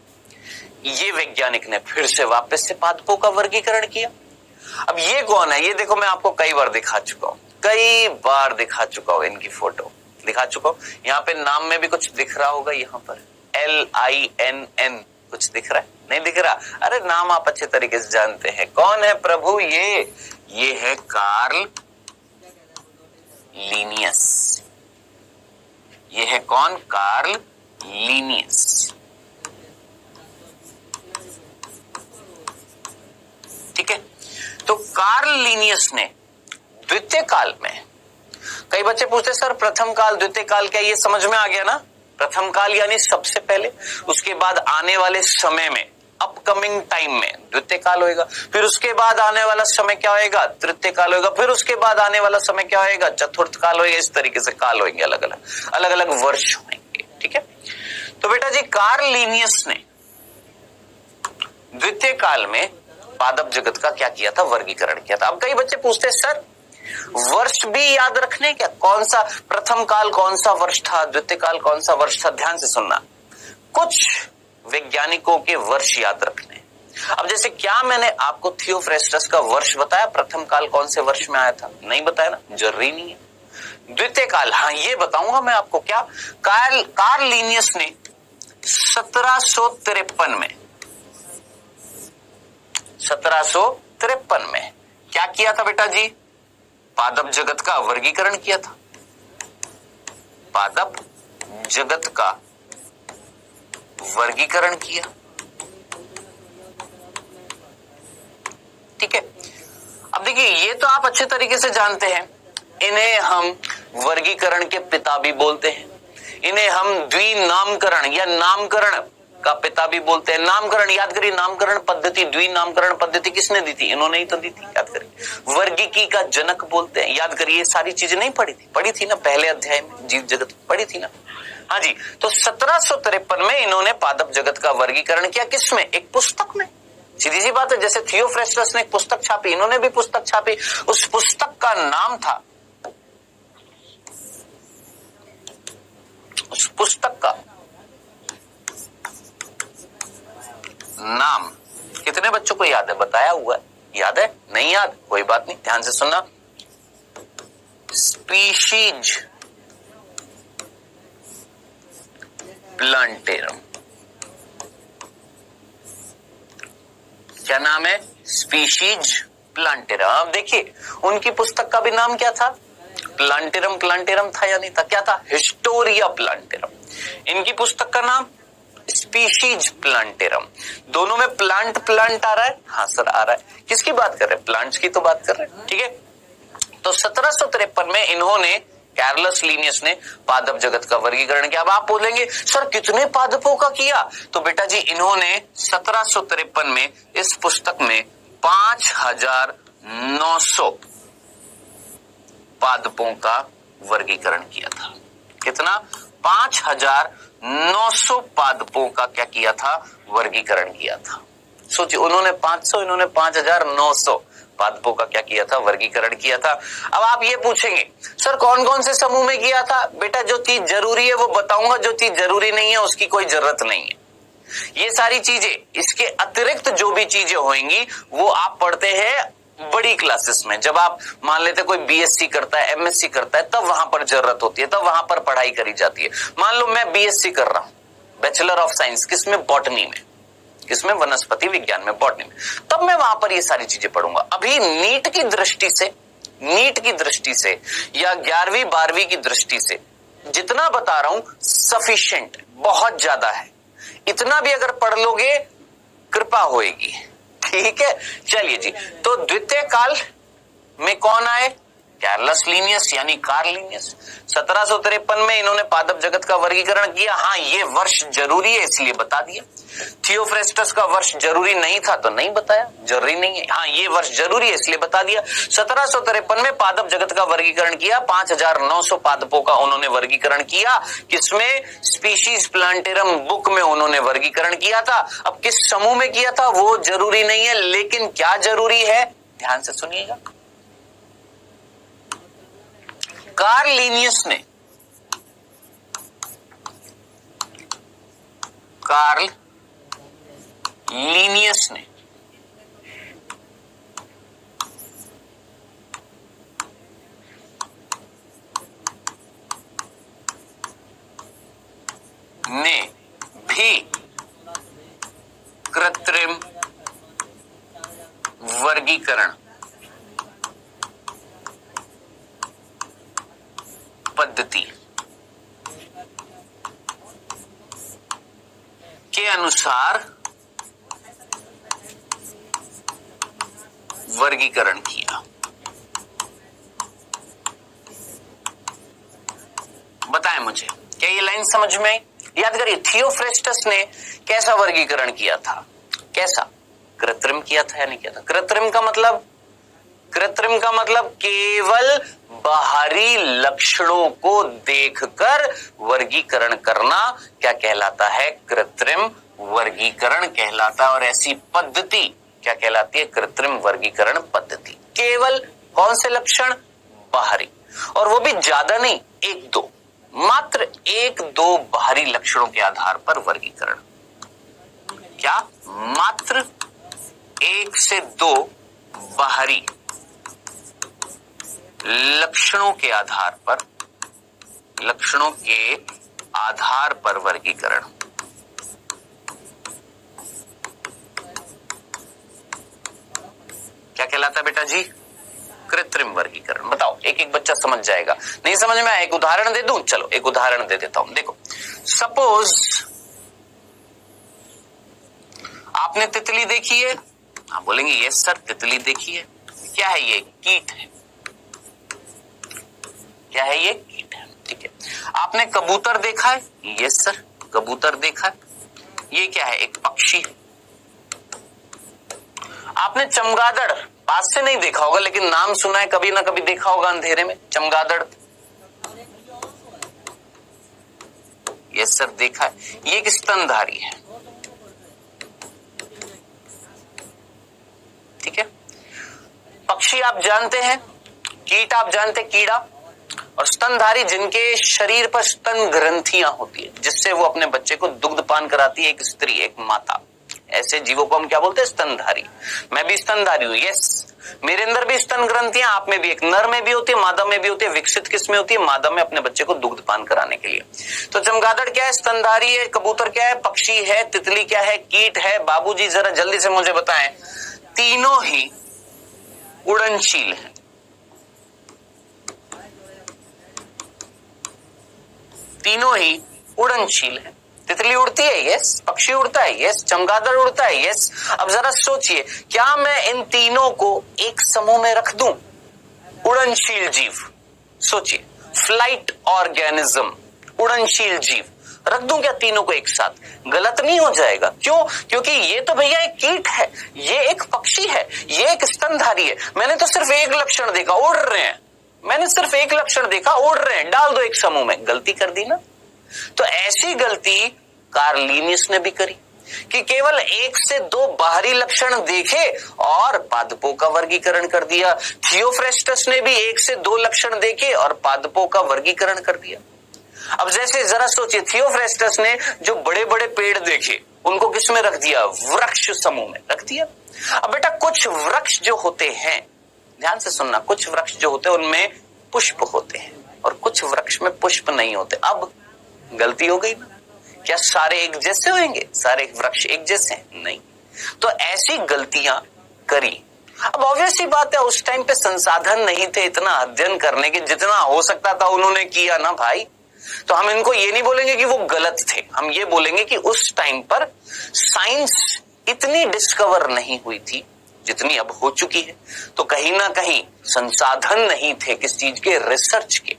ये वैज्ञानिक ने फिर से वापस से पादपों का वर्गीकरण किया। अब ये कौन है? ये देखो मैं आपको कई बार दिखा चुका हूं, इनकी फोटो दिखा चुका हूं। यहाँ पे नाम में भी कुछ दिख रहा होगा, यहाँ पर LINN कुछ दिख रहा है? नहीं दिख रहा? अरे नाम आप अच्छे तरीके से जानते हैं। कौन है प्रभु? ये है कार्ल लीनियस। ये है कौन? Karl Linnaeus. ठीक है, तो कार्ल लीनियस ने द्वितीय काल में, कई बच्चे पूछते सर प्रथम काल द्वितीय काल क्या? ये समझ में आ गया ना? प्रथम काल यानी सबसे पहले, उसके बाद आने वाले समय में, अपकमिंग टाइम में द्वितीय काल होएगा। फिर उसके बाद आने वाला समय क्या होएगा? तृतीय काल होएगा। फिर उसके बाद आने वाला समय क्या होएगा? चतुर्थ काल होएगा। इस तरीके से काल होंगे, अलग अलग वर्ष होंगे। ठीक है, तो बेटा जी कार्ल लीनियस ने द्वितीय काल में पादप जगत का क्या किया था? वर्गीकरण किया था। अब कई बच्चे पूछते हैं सर वर्ष भी याद रखने क्या? कौन सा प्रथम काल कौन सा वर्ष था, द्वितीय काल कौन सा वर्ष था? ध्यान से सुनना, कुछ वैज्ञानिकों के वर्ष याद रखने। अब जैसे क्या मैंने आपको थियोफ्रेस्टस का वर्ष बताया? प्रथम काल कौन से वर्ष में आया था? नहीं बताया ना, जरूरी नहीं है। द्वितीय काल, हाँ ये बताऊंगा मैं आपको। क्या कार्ल लीनियस ने 1753 में क्या किया था बेटा जी? पादप जगत का वर्गीकरण किया था। पादप जगत का वर्गीकरण किया, ठीक है। अब देखिए, ये तो आप अच्छे तरीके से जानते हैं, इन्हें हम वर्गीकरण के पिता भी बोलते हैं, इन्हें हम द्विनामकरण या नामकरण का पिता भी बोलते हैं। नामकरण याद करिए, नामकरण पद्धति, द्विनामकरण पद्धति किसने दी थी? इन्होंने ही तो दी थी, याद करिए। वर्गीकी का जनक बोलते हैं, याद करिए। सारी चीजें नहीं पढ़ी थी ना पहले अध्याय में, जीव जगत पढ़ी थी ना। हाँ जी, तो 1753 में इन्होंने पादप जगत का वर्गीकरण किया। किसमें? एक पुस्तक में। सीधी सी बात है, जैसे थियोफ्रेस्टस ने एक पुस्तक छापी, इन्होंने भी पुस्तक छापी। उस पुस्तक का नाम था, उस पुस्तक का नाम कितने बच्चों को याद है? बताया हुआ है, याद है? नहीं याद? कोई बात नहीं, ध्यान से सुनना। Species plantarum. क्या नाम है? Species plantarum. अब देखिए, उनकी पुस्तक का भी नाम क्या था? प्लांटेरम। प्लांटेरम था या नहीं था? क्या था? Historia plantarum. इनकी पुस्तक का नाम स्पीशीज प्लांटेरम। दोनों में प्लांट आ रहा है? हाँ सर आ रहा है। किसकी बात कर रहे हैं? प्लांट्स की तो बात कर रहे हैं, ठीक है। तो 1753 में इन्होंने, कार्लस लीनियस ने पादप जगत का वर्गीकरण किया। अब आप बोलेंगे सर कितने पादपों का किया? तो बेटा जी, इन्होंने 1753 में इस पुस्तक में 5900 पादपों का वर्गीकरण किया था। कितना? 5900 पादपों का क्या किया था? वर्गीकरण किया था। सोचिए, उन्होंने 500, इन्होंने 5900 पादपों का क्या किया था? वर्गीकरण किया था। अब आप ये पूछेंगे सर कौन कौन से समूह में किया था? बेटा, जो चीज जरूरी है वो बताऊंगा, जो चीज जरूरी नहीं है उसकी कोई जरूरत नहीं है। ये सारी चीजें, इसके अतिरिक्त जो भी चीजें होंगी वो आप पढ़ते हैं बड़ी क्लासेस में। जब आप मान लेते कोई बीएससी करता है, एमएससी करता है, तब वहां पर जरूरत होती है, तब वहां पर पढ़ाई करी जाती है। मान लो मैं बीएससी कर रहा हूं, बैचलर ऑफ साइंस, किसमें? बॉटनी में। किसमें? वनस्पति विज्ञान में, बॉटनी में। तब मैं वहां पर ये सारी चीजें पढ़ूंगा। अभी नीट की दृष्टि से या 11वीं 12वीं की दृष्टि से जितना बता रहा हूं सफिशिएंट, बहुत ज्यादा है। इतना भी अगर पढ़ लोगे कृपा होएगी, ठीक है। चलिए जी, तो द्वितीय काल में कौन आए? कार्लस लीनियस यानी कार्ल लीनियस। 1753 में इन्होंने पादप जगत का वर्गीकरण किया। हाँ, ये वर्ष जरूरी है इसलिए बता दिया। थियोफ्रेस्टस का वर्ष जरूरी नहीं था तो नहीं बताया, जरूरी नहीं है। हाँ, ये वर्ष जरूरी है इसलिए बता दिया। 1753 में पादप जगत का वर्गीकरण किया। 5900 पादपों का उन्होंने वर्गीकरण किया। किसमें? स्पीशीज प्लांटेरम बुक में उन्होंने वर्गीकरण किया था। अब किस समूह में किया था वो जरूरी नहीं है, लेकिन क्या जरूरी है? ध्यान से सुनिएगा। कार्ल लीनियस ने भी कृत्रिम वर्गीकरण पद्धति के अनुसार वर्गीकरण किया। बताएं मुझे, क्या ये लाइन समझ में आई? याद करिए, थियोफ्रेस्टस ने कैसा वर्गीकरण किया था? कैसा? कृत्रिम किया था या नहीं किया था? कृत्रिम का मतलब केवल बाहरी लक्षणों को देखकर वर्गीकरण करना क्या कहलाता है? कृत्रिम वर्गीकरण कहलाता है। और ऐसी पद्धति क्या कहलाती है? कृत्रिम वर्गीकरण पद्धति। केवल कौन से लक्षण? बाहरी, और वो भी ज्यादा नहीं, 1-2, मात्र 1-2 बाहरी लक्षणों के आधार पर वर्गीकरण। क्या? मात्र 1 से 2 बाहरी लक्षणों के आधार पर लक्षणों के आधार पर वर्गीकरण। क्या कहलाता है बेटा जी? कृत्रिम वर्गीकरण। बताओ, एक एक बच्चा समझ जाएगा। नहीं समझ में आया? एक उदाहरण दे दूं? चलो एक उदाहरण दे देता हूं। देखो, सपोज आपने तितली देखी है। आप बोलेंगे यस सर, तितली देखी है। क्या है ये? कीट है। क्या है ये? कीट है। ठीक है। आपने कबूतर देखा है? यस सर, कबूतर देखा है। ये क्या है? एक पक्षी है। आपने चमगादड़ पास से नहीं देखा होगा, लेकिन नाम सुना है, कभी ना कभी देखा होगा अंधेरे में, चमगादड़। यस सर, देखा है। ये एक स्तनधारी है। ठीक है। पक्षी आप जानते हैं, कीट आप जानते हैं, कीड़ा, और स्तनधारी जिनके शरीर पर स्तन ग्रंथियां होती है, जिससे वो अपने बच्चे को दुग्धपान कराती है, एक स्त्री, एक माता। ऐसे जीवों को हम क्या बोलते हैं? स्तनधारी। मैं भी स्तनधारी हूं। यस, मेरे अंदर भी स्तन ग्रंथियां, आप में भी, एक नर में भी होती है, मादा में भी होती है। विकसित किस में होती है? मादा में, अपने बच्चे को दुग्धपान कराने के लिए। तो चमगादड़ क्या है? स्तनधारी है। कबूतर क्या है? पक्षी है। तितली क्या है? कीट है। बाबूजी जरा जल्दी से मुझे बताएं, तीनों ही उड़नशील है। तीनों ही उड़नशील है। तितली उड़ती है, यस। पक्षी उड़ता है, यस। चमगादड़ उड़ता है, यस। अब जरा सोचिए, क्या मैं इन तीनों को एक समूह में रख दूं? उड़नशील जीव। सोचिए, फ्लाइट ऑर्गेनिज्म, उड़नशील जीव, रख दूं क्या तीनों को एक साथ? गलत नहीं हो जाएगा? क्यों? क्योंकि ये तो भैया एक कीट है, ये एक पक्षी है, ये एक स्तनधारी है। मैंने तो सिर्फ एक लक्षण देखा, उड़ रहे हैं। मैंने सिर्फ एक लक्षण देखा, उड़ रहे हैं, डाल दो एक समूह में। गलती कर दी ना? तो ऐसी गलती कार्ल लिनियस ने भी करी कि केवल एक से दो बाहरी लक्षण देखे और पादपों का वर्गीकरण कर दिया। थियोफ्रेस्टस ने भी एक से दो लक्षण देखे और पादपों का वर्गीकरण कर दिया। अब जैसे जरा सोचिए, थियोफ्रेस्टस ने जो बड़े बड़े पेड़ देखे, उनको किस में रख दिया? वृक्ष समूह में रख दिया। अब बेटा, कुछ वृक्ष जो होते हैं, ध्यान से सुनना, कुछ वृक्ष जो होते हैं उनमें पुष्प होते हैं और कुछ वृक्ष में पुष्प नहीं होते। अब गलती हो गई ना? क्या सारे एक जैसे होंगे? सारे वृक्ष एक जैसे हैं? नहीं। तो ऐसी गलतियां करी। अब ऑब्वियस सी बात है, उस टाइम पे संसाधन नहीं थे इतना अध्ययन करने के, जितना हो सकता था उन्होंने किया ना भाई। तो हम इनको ये नहीं बोलेंगे कि वो गलत थे, हम ये बोलेंगे कि उस टाइम पर साइंस इतनी डिस्कवर नहीं हुई थी जितनी अब हो चुकी है। तो कहीं ना कहीं संसाधन नहीं थे किस चीज के? रिसर्च के,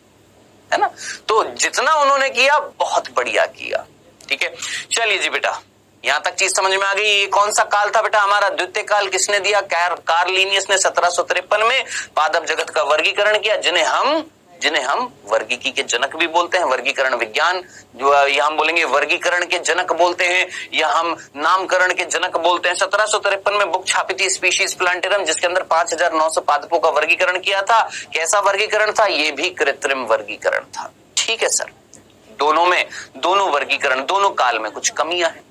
है ना? तो जितना उन्होंने किया बहुत बढ़िया किया। ठीक है, चलिए जी बेटा, यहां तक चीज समझ में आ गई। ये कौन सा काल था बेटा हमारा? द्वितीय काल। किसने दिया? कार्ल लिनियस ने 1753 में पादप जगत का वर्गीकरण किया, जिन्हें हम वर्गीकी के जनक भी बोलते हैं। वर्गीकरण विज्ञान जो या हम बोलेंगे वर्गीकरण के जनक बोलते हैं, या हम नामकरण के जनक बोलते हैं। 1753 में बुक छापी थी स्पीशीज प्लांटेरम, जिसके अंदर 5900 पादपों का वर्गीकरण किया था। कैसा वर्गीकरण था? ये भी कृत्रिम वर्गीकरण था। ठीक है सर, दोनों वर्गीकरण, दोनों काल में कुछ कमियां हैं,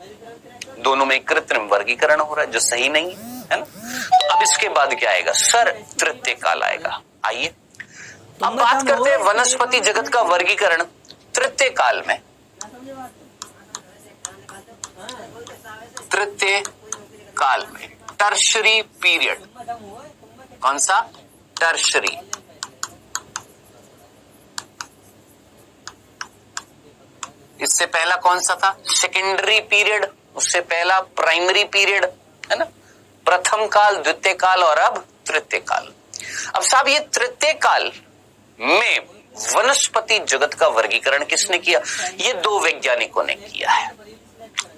दोनों में कृत्रिम वर्गीकरण हो रहा है जो सही नहीं है ना। तो अब इसके बाद क्या आएगा सर? तृतीय काल आएगा। आइए अब बात करते हैं वनस्पति जगत का वर्गीकरण तृतीय काल में। तृतीय काल में टर्शरी पीरियड। कौन सा? टर्शरी। इससे पहला कौन सा था? Secondary period. उससे पहला प्राइमरी पीरियड, है ना? प्रथम काल, द्वितीय काल और अब तृतीय काल। अब साहब ये तृतीय काल में वनस्पति जगत का वर्गीकरण किसने किया? ये दो वैज्ञानिकों ने किया है।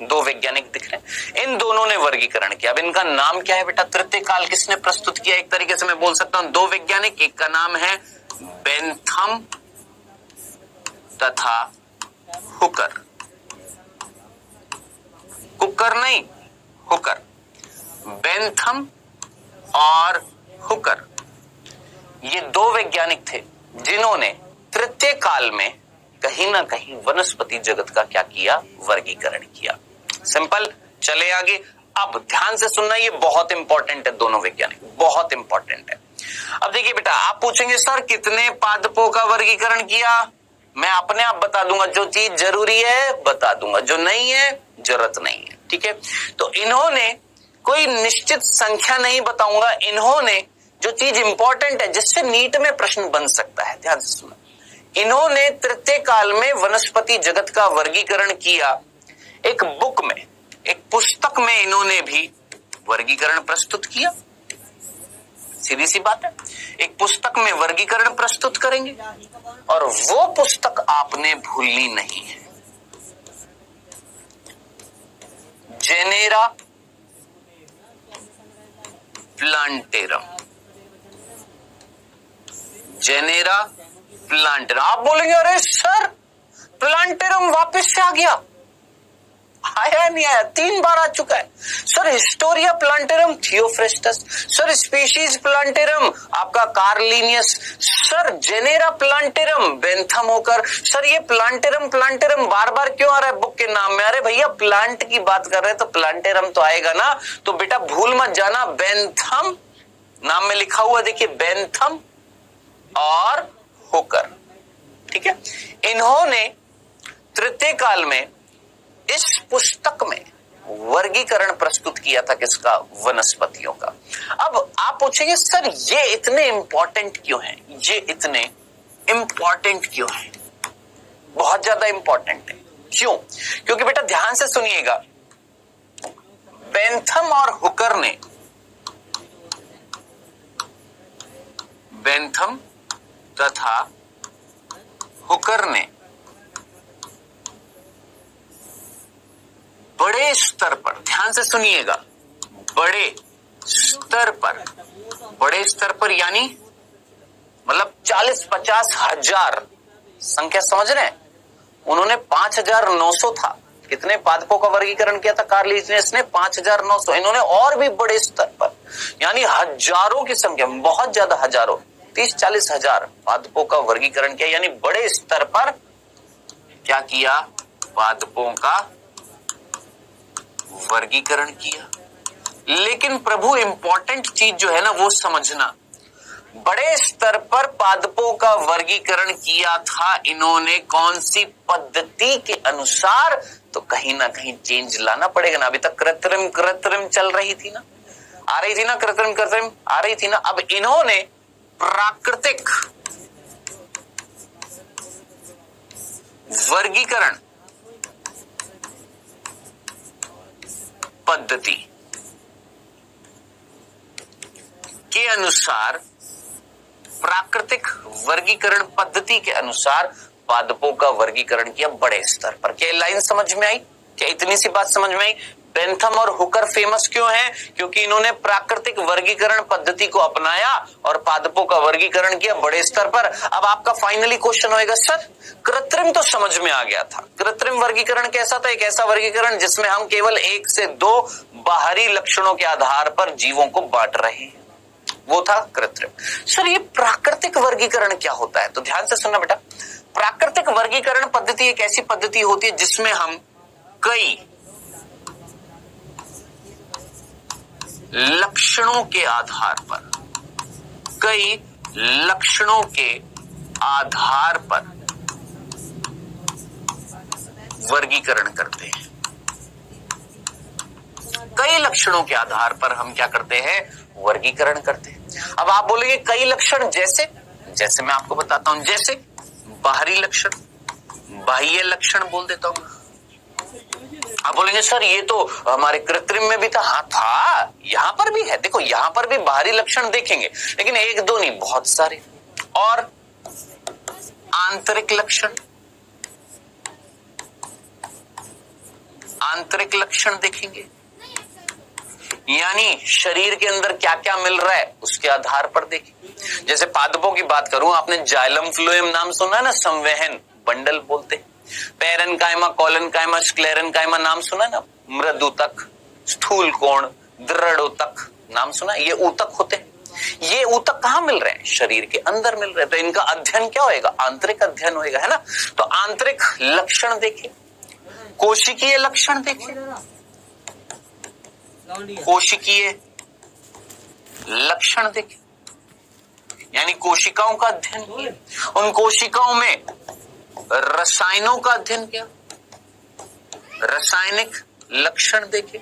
दो वैज्ञानिक दिख रहे हैं, इन दोनों ने वर्गीकरण किया। अब इनका नाम क्या है बेटा? तृतीय काल किसने प्रस्तुत किया? एक तरीके से मैं बोल सकता हूं दो वैज्ञानिक, एक का नाम है बेंथम तथा हुकर। कुकर नहीं, हुकर। बेंथम और हुकर, ये दो वैज्ञानिक थे जिन्होंने तृतीय काल में कहीं ना कहीं वनस्पति जगत का क्या किया? वर्गीकरण किया। सिंपल। चले आगे। अब ध्यान से सुनना, ये बहुत इंपॉर्टेंट है, दोनों वैज्ञानिक बहुत इंपॉर्टेंट है। अब देखिए बेटा, आप पूछेंगे सर कितने पादपों का वर्गीकरण किया? मैं अपने आप बता दूंगा, जो चीज जरूरी है बता दूंगा, जो नहीं है जरूरत नहीं है। ठीक है, तो इन्होंने कोई निश्चित संख्या नहीं बताऊंगा, इन्होंने जो चीज इंपॉर्टेंट है जिससे नीट में प्रश्न बन सकता है, ध्यान से सुनो। इन्होंने तृतीय काल में वनस्पति जगत का वर्गीकरण किया। एक बुक में, एक पुस्तक में इन्होंने भी वर्गीकरण प्रस्तुत किया। सीधी सी बात है, एक पुस्तक में वर्गीकरण प्रस्तुत करेंगे और वो पुस्तक आपने भूलनी नहीं है। Genera plantarum, genera plantarum. आप बोलेंगे अरे सर प्लांटेरम वापस से आ गया, आया नहीं आया, 3 बार आ चुका है sir. Historia plantarum Theophrastus, sir species plantarum आपका कार्लिनियस, सर जेनेरा प्लांटेरम बेंथम होकर, सर ये प्लांटेरम प्लांटेरम बार बार क्यों आ रहा है बुक के नाम में? अरे भैया प्लांट की बात कर रहे हैं तो प्लांटेरम तो आएगा ना, तो बेटा भूल मत जाना, बेंथम नाम में लिखा हुआ देखिए, बेंथम और हुकर। ठीक है, इन्होंने तृतीय काल में इस पुस्तक में वर्गीकरण प्रस्तुत किया था, किसका? वनस्पतियों का। अब आप पूछेंगे सर ये इतने इंपॉर्टेंट क्यों हैं? ये इतने इंपॉर्टेंट क्यों हैं? बहुत ज्यादा इंपॉर्टेंट है। क्यों? क्योंकि बेटा ध्यान से सुनिएगा, बेंथम और हुकर ने, बेंथम तथा हुकर ने बड़े स्तर पर, ध्यान से सुनिएगा, बड़े स्तर पर, बड़े स्तर पर यानी मतलब 40-50 हजार, संख्या समझ रहे हैं? उन्होंने 5900 था, कितने पादपों का वर्गीकरण किया था कार्लिनियस ने? 5900। इन्होंने और भी बड़े स्तर पर यानी हजारों की संख्या, बहुत ज्यादा, हजारों, 30-40 हजार पादपों का वर्गीकरण किया, यानी बड़े स्तर पर क्या किया? पादपों का वर्गीकरण किया। लेकिन प्रभु इंपॉर्टेंट चीज जो है ना वो समझना, बड़े स्तर पर पादपों का वर्गीकरण किया था इन्होंने कौन सी पद्धति के अनुसार? तो कहीं ना कहीं चेंज लाना पड़ेगा ना। अभी तक कृत्रिम कृत्रिम चल रही थी ना, आ रही थी ना, कृत्रिम कृत्रिम आ रही थी ना। अब इन्होंने प्राकृतिक वर्गीकरण पद्धति के अनुसार, प्राकृतिक वर्गीकरण पद्धति के अनुसार पादपों का वर्गीकरण किया बड़े स्तर पर। क्या लाइन समझ में आई? क्या इतनी सी बात समझ में आई? बेंथम और हुकर फेमस क्यों हैं? क्योंकि इन्होंने प्राकृतिक वर्गीकरण पद्धति को अपनाया और पादपों का वर्गीकरण किया बड़े स्तर पर। अब आपका फाइनली क्वेश्चन होएगा सर कृत्रिम तो समझ में आ गया था, कृत्रिम वर्गीकरण कैसा था? एक ऐसा वर्गीकरण जिसमें हम केवल 1 से 2 बाहरी लक्षणों के आधार पर जीवों को बांट रहे हैं, वो था कृत्रिम। सर ये प्राकृतिक वर्गीकरण क्या होता है? तो ध्यान से सुनना बेटा, प्राकृतिक वर्गीकरण पद्धति एक ऐसी पद्धति होती है जिसमें हम कई लक्षणों के आधार पर, कई लक्षणों के आधार पर वर्गीकरण करते हैं। कई लक्षणों के आधार पर हम क्या करते हैं? वर्गीकरण करते हैं। अब आप बोलेंगे कई लक्षण जैसे? जैसे मैं आपको बताता हूं, जैसे बाहरी लक्षण, बाह्य लक्षण बोल देता हूं। आप बोलेंगे सर ये तो हमारे कृत्रिम में भी था। हाँ था, यहां पर भी है, देखो यहां पर भी बाहरी लक्षण देखेंगे, लेकिन 1-2 नहीं, बहुत सारे। और आंतरिक लक्षण, आंतरिक लक्षण देखेंगे, यानी शरीर के अंदर क्या क्या मिल रहा है उसके आधार पर देखें। जैसे पादपों की बात करूं, आपने जाइलम फ्लोएम नाम सुना है ना, संवहन बंडल बोलते हैं। पेरेन्काइमा, कोलेन्काइमा, स्क्लेरेन्काइमा नाम सुना है ना, मृदुतक, स्थूल कोण, दृढ़ोतक नाम सुना, ये ऊतक होते हैं। ये ऊतक कहां मिल रहे हैं? शरीर के अंदर मिल रहे हैं। तो इनका अध्ययन क्या होएगा? आंतरिक अध्ययन होएगा, है ना। तो आंतरिक लक्षण देखें, कोशिकीय लक्षण देखें, कोशिकीय लक्षण देखें, यानी कोशिकाओं का अध्ययन किया। उन कोशिकाओं में रसायनों का अध्ययन किया, रासायनिक लक्षण देखे,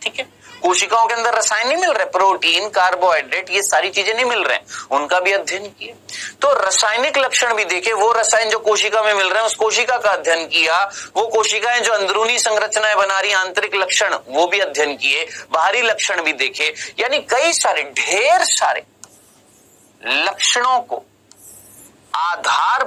ठीक है। कोशिकाओं के अंदर रसायन नहीं मिल रहे, प्रोटीन, कार्बोहाइड्रेट, ये सारी चीजें नहीं मिल रहे, उनका भी अध्ययन किया। तो रासायनिक लक्षण भी देखे, वो रसायन जो कोशिका में मिल रहे हैं उस कोशिका का अध्ययन किया, वो कोशिकाएं जो अंदरूनी संरचनाएं बना रही, आंतरिक लक्षण वो भी अध्ययन किए, बाहरी लक्षण भी देखे। यानी कई सारे, ढेर सारे लक्षणों को आधार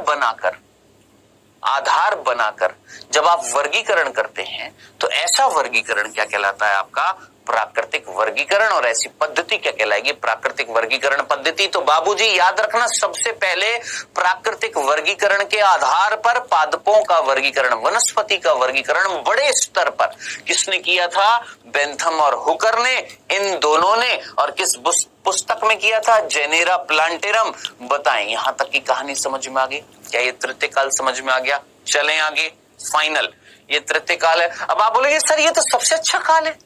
बनाकर जब आप वर्गीकरण करते हैं तो ऐसा वर्गीकरण क्या कहलाता है? आपका प्राकृतिक वर्गीकरण। और ऐसी पद्धति क्या कहलाएगी? प्राकृतिक वर्गीकरण पद्धति। तो बाबूजी याद रखना, सबसे पहले प्राकृतिक वर्गीकरण के आधार पर पादपों का वर्गीकरण, वनस्पति का वर्गीकरण बड़े स्तर पर किसने किया था? बेंथम और हुकर ने, इन दोनों ने। और किस पुस्तक में किया था? Genera plantarum. बताएं, यहां तक की कहानी समझ में आ गई? क्या ये तृतीय काल समझ में आ गया? चलें आगे, फाइनल, ये तृतीय काल है। अब आप बोलेंगे सर ये तो सबसे अच्छा काल है,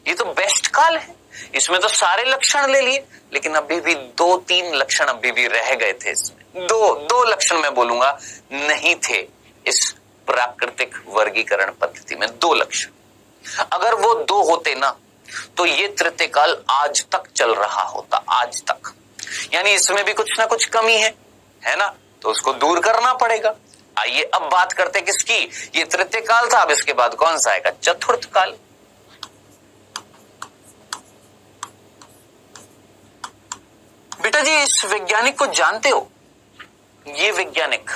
ये तो बेस्ट काल है, इसमें तो सारे लक्षण ले लिए, लेकिन अभी भी 2-3 लक्षण अभी भी रह गए थे इसमें। दो लक्षण मैं बोलूंगा नहीं थे इस प्राकृतिक वर्गीकरण पद्धति में, 2 लक्षण। अगर वो 2 होते ना तो ये तृतीय काल आज तक चल रहा होता, आज तक। यानी इसमें भी कुछ ना कुछ कमी है ना, तो उसको दूर करना पड़ेगा। आइए अब बात करते किसकी? ये तृतीय काल था, अब इसके बाद कौन सा आएगा? चतुर्थ काल। बेटा जी इस वैज्ञानिक को जानते हो? ये वैज्ञानिक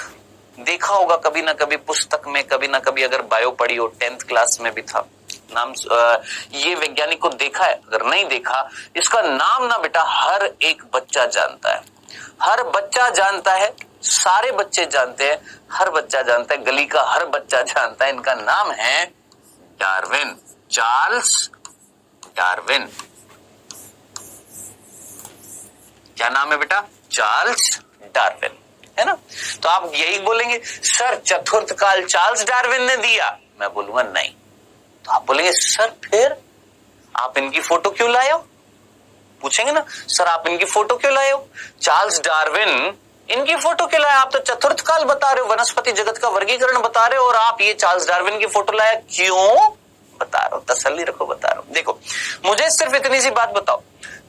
देखा होगा कभी ना कभी पुस्तक में, कभी ना कभी अगर बायो पढ़ी हो, 10th क्लास में भी था नाम। ये वैज्ञानिक को देखा है? अगर नहीं देखा, इसका नाम ना बेटा हर एक बच्चा जानता है, हर बच्चा जानता है, सारे बच्चे जानते हैं, हर बच्चा जानता है, गली का हर बच्चा जानता है। इनका नाम है डार्विन, चार्ल्स डार्विन। क्या नाम है बेटा? चार्ल्स डार्विन, है ना। तो आप यही बोलेंगे सर चतुर्थ काल चार्ल्स डार्विन ने दिया, मैं बोलूंगा नहीं। तो आप बोलेंगे सर फिर आप इनकी फोटो क्यों लाए हो? पूछेंगे ना, सर आप इनकी फोटो क्यों लाए हो? चार्ल्स डार्विन इनकी फोटो क्यों लाए? आप तो चतुर्थ काल बता रहे हो, वनस्पति जगत का वर्गीकरण बता रहे हो, और आप ये चार्ल्स डार्विन की फोटो लाया क्यों? बता रहा हूं, तसल्ली रखो, बता रहा हूं। देखो मुझे सिर्फ इतनी सी बात बताओ,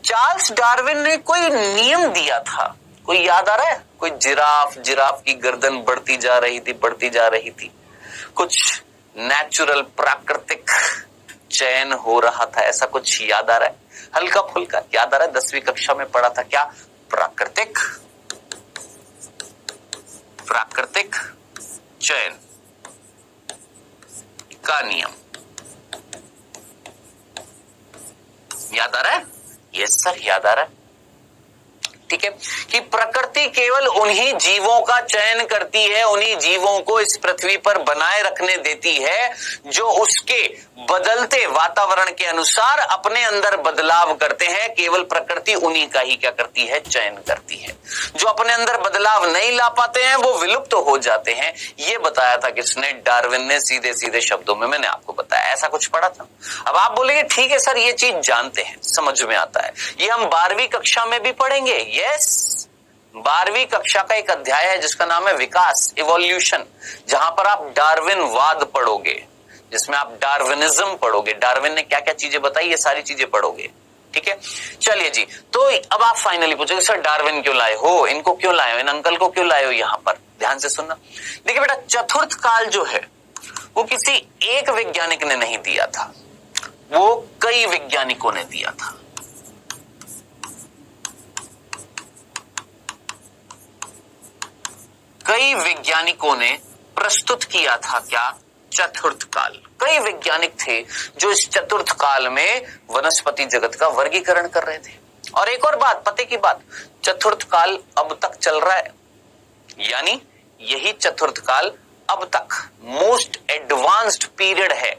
चार्ल्स डार्विन ने कोई नियम दिया था, कोई याद आ रहा है? कोई जिराफ की गर्दन बढ़ती जा रही थी, कुछ नेचुरल प्राकृतिक चयन हो रहा था, ऐसा कुछ याद आ रहा है? हल्का फुल्का याद आ रहा है? 10वीं कक्षा में पढ़ा था क्या? प्राकृतिक चयन का नियम याद आ रहा है? यस सर याद आ रहा है, ठीक है। कि प्रकृति केवल उन्हीं जीवों का चयन करती है, उन्हीं जीवों को इस पृथ्वी पर बनाए रखने देती है जो उसके बदलते वातावरण के अनुसार अपने अंदर बदलाव करते हैं। केवल प्रकृति उन्हीं का ही क्या करती है? चयन करती है। जो अपने अंदर बदलाव नहीं ला पाते हैं वो विलुप्त हो जाते हैं। ये बताया था किसने? डार्विन ने, सीधे सीधे शब्दों में मैंने आपको बताया। ऐसा कुछ पढ़ा था? अब आप बोलेंगे ठीक है सर ये चीज जानते हैं, समझ में आता है, ये हम 12वीं कक्षा में भी पढ़ेंगे। यस, 12वीं कक्षा का एक अध्याय है जिसका नाम है विकास, इवोल्यूशन, जहां पर आप डार्विनवाद पढ़ोगे, जिसमें आप डार्विनिज्म पढ़ोगे, डार्विन ने क्या क्या चीजें बताई, ये सारी चीजें पढ़ोगे, ठीक है। चलिए जी, तो अब आप फाइनली पूछोगे सर डार्विन क्यों लाए हो, इनको क्यों लाए हो, इन अंकल को क्यों लाए हो यहां पर? ध्यान से सुनना। देखिए बेटा, चतुर्थ काल जो है वो किसी एक वैज्ञानिक ने नहीं दिया था, वो कई वैज्ञानिकों ने दिया था। कई वैज्ञानिकों ने प्रस्तुत किया था क्या? चतुर्थ काल। कई वैज्ञानिक थे जो इस चतुर्थ काल में वनस्पति जगत का वर्गीकरण कर रहे थे। और एक और बात, पते की बात, चतुर्थ काल अब तक चल रहा है, यानी यही चतुर्थ काल अब तक मोस्ट एडवांस्ड पीरियड है।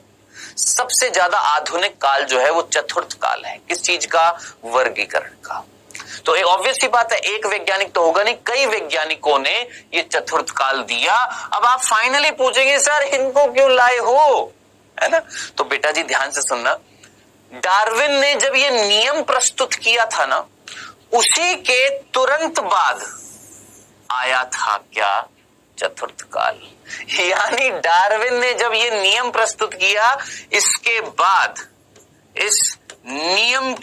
सबसे ज्यादा आधुनिक काल जो है वो चतुर्थ काल है। किस चीज का? वर्गीकरण का। तो एक ऑब्वियस सी बात है, एक वैज्ञानिक तो होगा नहीं, कई वैज्ञानिकों ने ये चतुर्थ काल दिया। अब आप फाइनली पूछेंगे सर इनको क्यों लाए हो, है ना। तो बेटा जी ध्यान से सुनना, डार्विन ने जब ये नियम प्रस्तुत किया था ना, उसी के तुरंत बाद आया था क्या चतुर्थ काल। यानी डार्विन ने जब ये नियम प्रस्तुत किया, इसके बाद इस नियम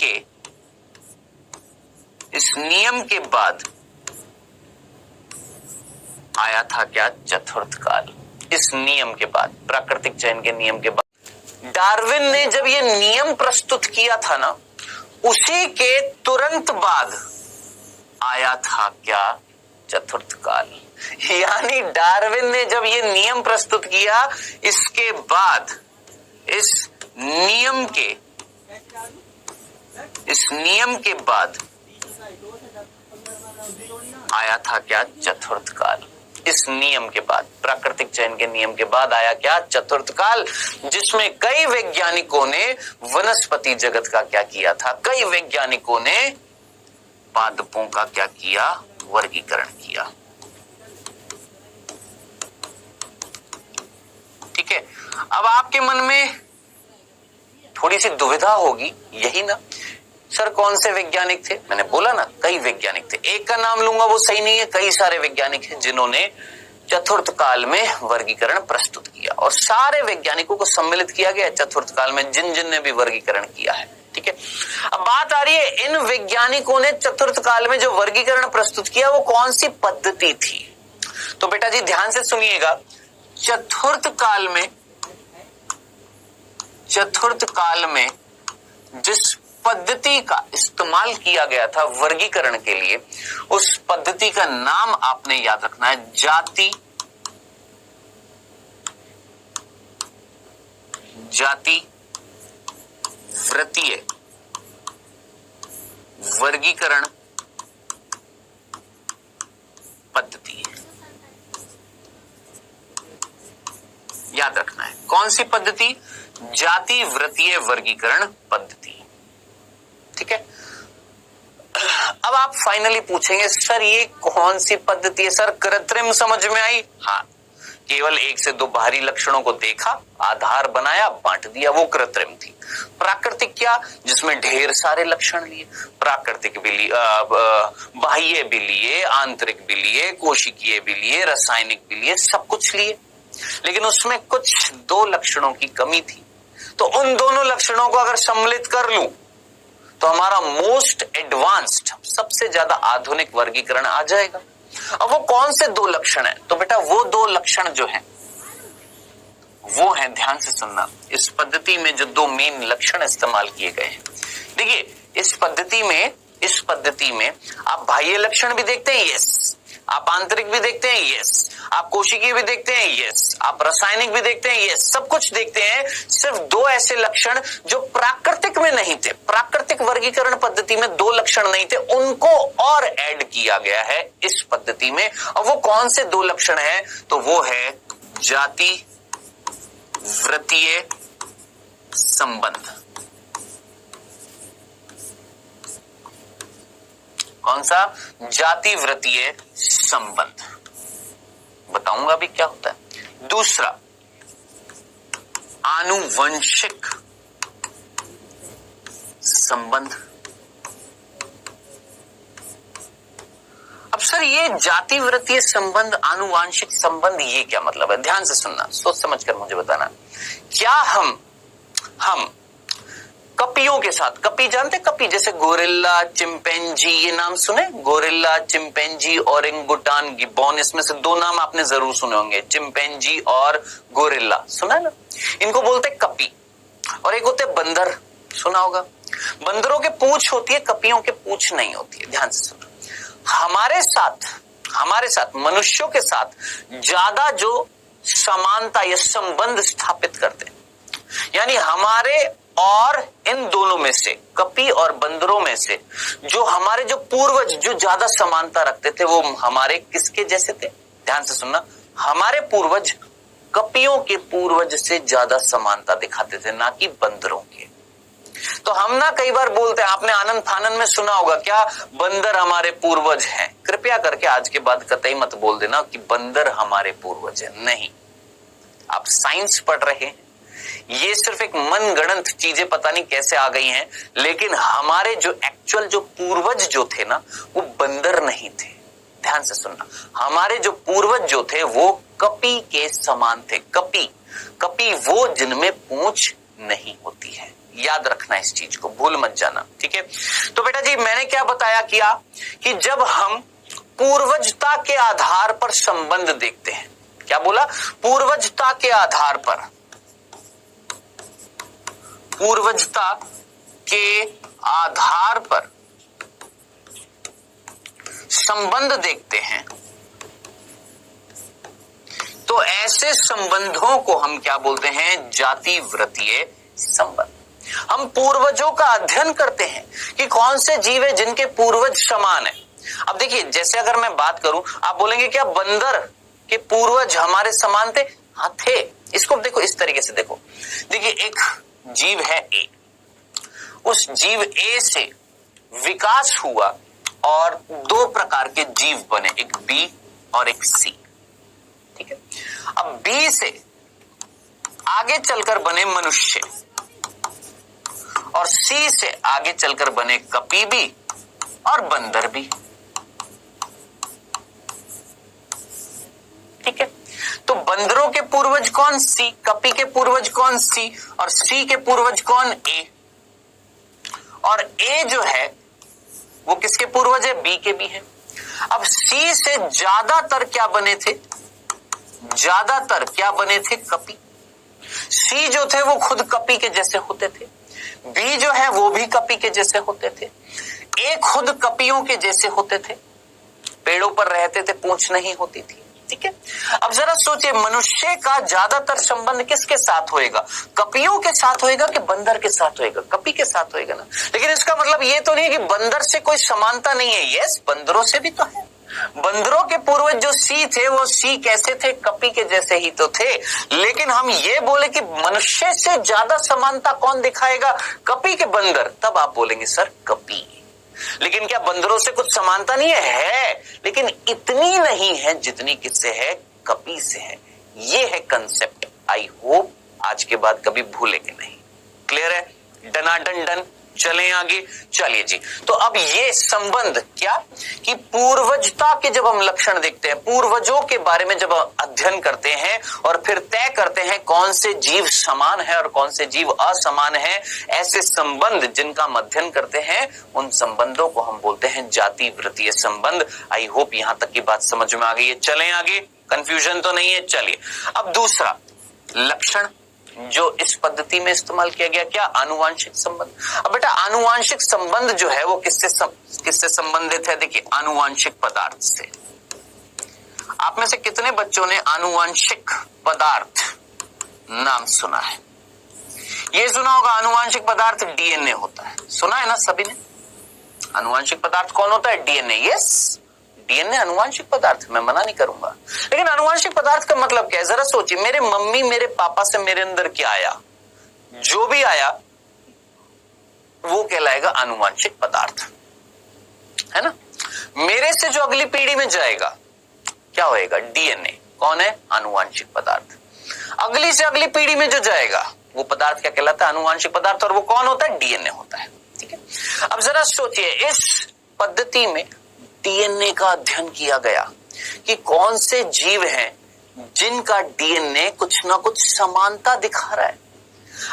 के बाद आया था क्या चतुर्थ काल। इस नियम के बाद, प्राकृतिक चयन के नियम के बाद डार्विन ने जब ये नियम प्रस्तुत किया था ना, उसी के तुरंत बाद आया था क्या चतुर्थ काल। यानी डार्विन ने जब ये नियम प्रस्तुत किया, इसके बाद इस नियम के बाद आया था क्या चतुर्थ काल। इस नियम के बाद, प्राकृतिक चयन के नियम के बाद आया क्या चतुर्थ काल, जिसमें कई वैज्ञानिकों ने वनस्पति जगत का क्या किया था, कई वैज्ञानिकों ने पादपों का क्या किया, वर्गीकरण किया। ठीक है, अब आपके मन में थोड़ी सी दुविधा होगी, यही ना सर कौन से वैज्ञानिक थे। मैंने बोला ना कई वैज्ञानिक थे, एक का नाम लूंगा वो सही नहीं है, कई सारे वैज्ञानिक हैं जिन्होंने चतुर्थ काल में वर्गीकरण प्रस्तुत किया, और सारे वैज्ञानिकों को सम्मिलित किया गया चतुर्थ काल में, जिन ने भी वर्गीकरण किया है। ठीक है, अब बात आ रही है इन वैज्ञानिकों ने चतुर्थ काल में जो वर्गीकरण प्रस्तुत किया वो कौन सी पद्धति थी। तो बेटा जी ध्यान से सुनिएगा, चतुर्थ काल में जिस पद्धति का इस्तेमाल किया गया था वर्गीकरण के लिए, उस पद्धति का नाम आपने याद रखना है, जाति वृत्तीय वर्गीकरण पद्धति। याद रखना है कौन सी पद्धति, जाति वृत्तीय वर्गीकरण पद्धति। ठीक है, अब आप फाइनली पूछेंगे सर ये कौन सी पद्धति है। सर कृत्रिम समझ में आई, हाँ, केवल एक से दो बाहरी लक्षणों को देखा, आधार बनाया, बांट दिया, वो कृत्रिम थी। प्राकृतिक क्या, जिसमें ढेर सारे लक्षण लिए, प्राकृतिक भी लिए, बाह्य भी लिए, आंतरिक भी लिए, कोशिकीय भी लिए, रासायनिक भी लिए, सब कुछ लिए, लेकिन उसमें कुछ दो लक्षणों की कमी थी। तो उन दोनों लक्षणों को अगर सम्मिलित कर लूं तो हमारा मोस्ट एडवांस्ड, सबसे ज्यादा आधुनिक वर्गीकरण आ जाएगा। अब वो कौन से दो लक्षण हैं, तो बेटा वो दो लक्षण जो हैं वो हैं, ध्यान से सुनना, इस पद्धति में जो दो मेन लक्षण इस्तेमाल किए गए हैं। देखिए इस पद्धति में आप बाह्य लक्षण भी देखते हैं, यस, आप आंतरिक भी देखते हैं, यस, आप कोशिकीय भी देखते हैं, यस, आप रासायनिक भी देखते हैं, यस, सब कुछ देखते हैं। सिर्फ दो ऐसे लक्षण जो प्राकृतिक में नहीं थे, प्राकृतिक वर्गीकरण पद्धति में दो लक्षण नहीं थे, उनको और ऐड किया गया है इस पद्धति में। और वो कौन से दो लक्षण हैं, तो वो है जाति वृत्तीय संबंध। कौन सा, जाति वृत्तीय संबंध, बताऊंगा भी क्या होता है। दूसरा आनुवंशिक संबंध। अब सर ये जाति वृत्तीय संबंध, आनुवंशिक संबंध, ये क्या मतलब है, ध्यान से सुनना, सोच समझ कर मुझे बताना। क्या हम कपियों के साथ, कपी जानते, कपी जैसे गोरिल्ला, चिंपैंजी, ये नाम सुने, गोरिल्ला, चिंपैंजी, ओरंगुटान, गिबॉन, इसमें से दो नाम आपने जरूर सुने होंगे, चिंपैंजी और गोरिल्ला, सुना है ना। इनको बोलते हैं कपी, और एक होते बंदर, सुना होगा। बंदरों के पूंछ होती है, कपियों के पूंछ नहीं होती है। ध्यान से सुनो, हमारे साथ मनुष्यों के साथ ज्यादा जो समानता या संबंध स्थापित करते हैं, यानी हमारे और इन दोनों में से, कपी और बंदरों में से, जो हमारे जो पूर्वज जो ज्यादा समानता रखते थे वो हमारे किसके जैसे थे, ध्यान से सुनना, हमारे पूर्वज कपियों के पूर्वज से ज्यादा समानता दिखाते थे, ना कि बंदरों के। तो हम ना कई बार बोलते हैं, आपने आनंद फानन में सुना होगा क्या, बंदर हमारे पूर्वज हैं। कृपया करके आज के बाद कतई मत बोल देना कि बंदर हमारे पूर्वज है, नहीं। आप साइंस पढ़ रहे हैं, ये सिर्फ एक मनगढ़ंत चीजें पता नहीं कैसे आ गई हैं, लेकिन हमारे जो एक्चुअल जो पूर्वज जो थे ना, वो बंदर नहीं थे। ध्यान से सुनना, हमारे जो पूर्वज जो थे वो कपी के समान थे। कपी वो जिनमें पूंछ नहीं होती है। याद रखना इस चीज को, भूल मत जाना, ठीक है। तो बेटा जी मैंने क्या बताया किया कि जब हम पूर्वजता के आधार पर संबंध देखते हैं, क्या बोला, पूर्वजता के आधार पर, पूर्वजता के आधार पर संबंध देखते हैं, तो ऐसे संबंधों को हम क्या बोलते हैं, जाति वृत्तीय संबंध। हम पूर्वजों का अध्ययन करते हैं कि कौन से जीव है जिनके पूर्वज समान है। अब देखिए, जैसे अगर मैं बात करूं, आप बोलेंगे क्या बंदर के पूर्वज हमारे समान थे? हाँ थे। इसको देखो, इस तरीके से देखो, देखिए एक जीव है ए, उस जीव ए से विकास हुआ और दो प्रकार के जीव बने, एक बी और एक सी, ठीक है। अब बी से आगे चलकर बने मनुष्य और सी से आगे चलकर बने कपी भी और बंदर भी, ठीक है। तो बंदरों के पूर्वज कौन? सी। कपी के पूर्वज कौन? सी। और सी के पूर्वज कौन? ए। और ए जो है वो किसके पूर्वज है? बी के भी है। अब सी से ज्यादातर क्या बने थे? ज्यादातर क्या बने थे? कपी। सी जो थे वो खुद कपी के जैसे होते थे, बी जो है वो भी कपी के जैसे होते थे, ए खुद कपियों के जैसे होते थे, पेड़ों पर रहते थे, पूंछ नहीं होती थी, ठीक है। अब जरा सोचिए, मनुष्य का ज्यादातर संबंध किसके साथ होएगा? कपियों के साथ होएगा कि बंदर के साथ होएगा? कपी के साथ होएगा ना। लेकिन इसका मतलब ये तो नहीं है कि बंदर से कोई समानता नहीं है। यस, बंदरों से भी तो है। बंदरों के पूर्वज जो सी थे वो सी कैसे थे? कपी के जैसे ही तो थे। लेकिन हम ये बोले कि मनुष्य से ज्यादा समानता कौन दिखाएगा? कपी के बंदर, तब आप बोलेंगे सर कपी। लेकिन क्या बंदरों से कुछ समानता नहीं है? लेकिन इतनी नहीं है जितनी किससे है? कपी से है। ये है कंसेप्ट। आई होप आज के बाद कभी भूलेंगे नहीं। क्लियर है? डनाडन डन। चलें आगे। चलिए जी, तो अब ये संबंध क्या कि पूर्वजता के जब हम लक्षण देखते हैं, पूर्वजों के बारे में जब अध्ययन करते हैं और फिर तय करते हैं कौन से जीव समान है और कौन से जीव असमान है, ऐसे संबंध जिनका हम अध्ययन करते हैं उन संबंधों को हम बोलते हैं जाति वृत्तीय संबंध। आई होप यहां तक की बात समझ में आ गई है। चलें आगे, कंफ्यूजन तो नहीं है। चलिए, अब दूसरा लक्षण जो इस पद्धति में इस्तेमाल किया गया, क्या? आनुवांशिक संबंध। अब बेटा आनुवांशिक संबंध जो है वो किससे संबंधित है? देखिए, आनुवांशिक पदार्थ से। आप में से कितने बच्चों ने आनुवांशिक पदार्थ नाम सुना है? ये सुना होगा, आनुवांशिक पदार्थ डीएनए होता है। सुना है ना सभी ने? आनुवांशिक पदार्थ कौन होता है? डीएनए। यस, डीएनए अनुवांशिक पदार्थ, मैं मना नहीं करूंगा। लेकिन अनुवांशिक पदार्थ का मतलब क्या है? जरा सोचिए, मेरे मम्मी मेरे पापा से मेरे अंदर क्या आया, जो भी आया वो कहलाएगा अनुवांशिक पदार्थ, है ना। मेरे से जो अगली पीढ़ी में जाएगा क्या होएगा? डीएनए। कौन है? अनुवांशिक पदार्थ। अगली से अगली पीढ़ी में जो जाएगा वो पदार्थ क्या कहलाता है? अनुवांशिक पदार्थ। और वो कौन होता है? डीएनए होता है, ठीक है। अब जरा सोचिए, इस पद्धति में डीएनए का अध्ययन किया गया कि कौन से जीव हैं जिनका डीएनए कुछ ना कुछ समानता दिखा रहा है।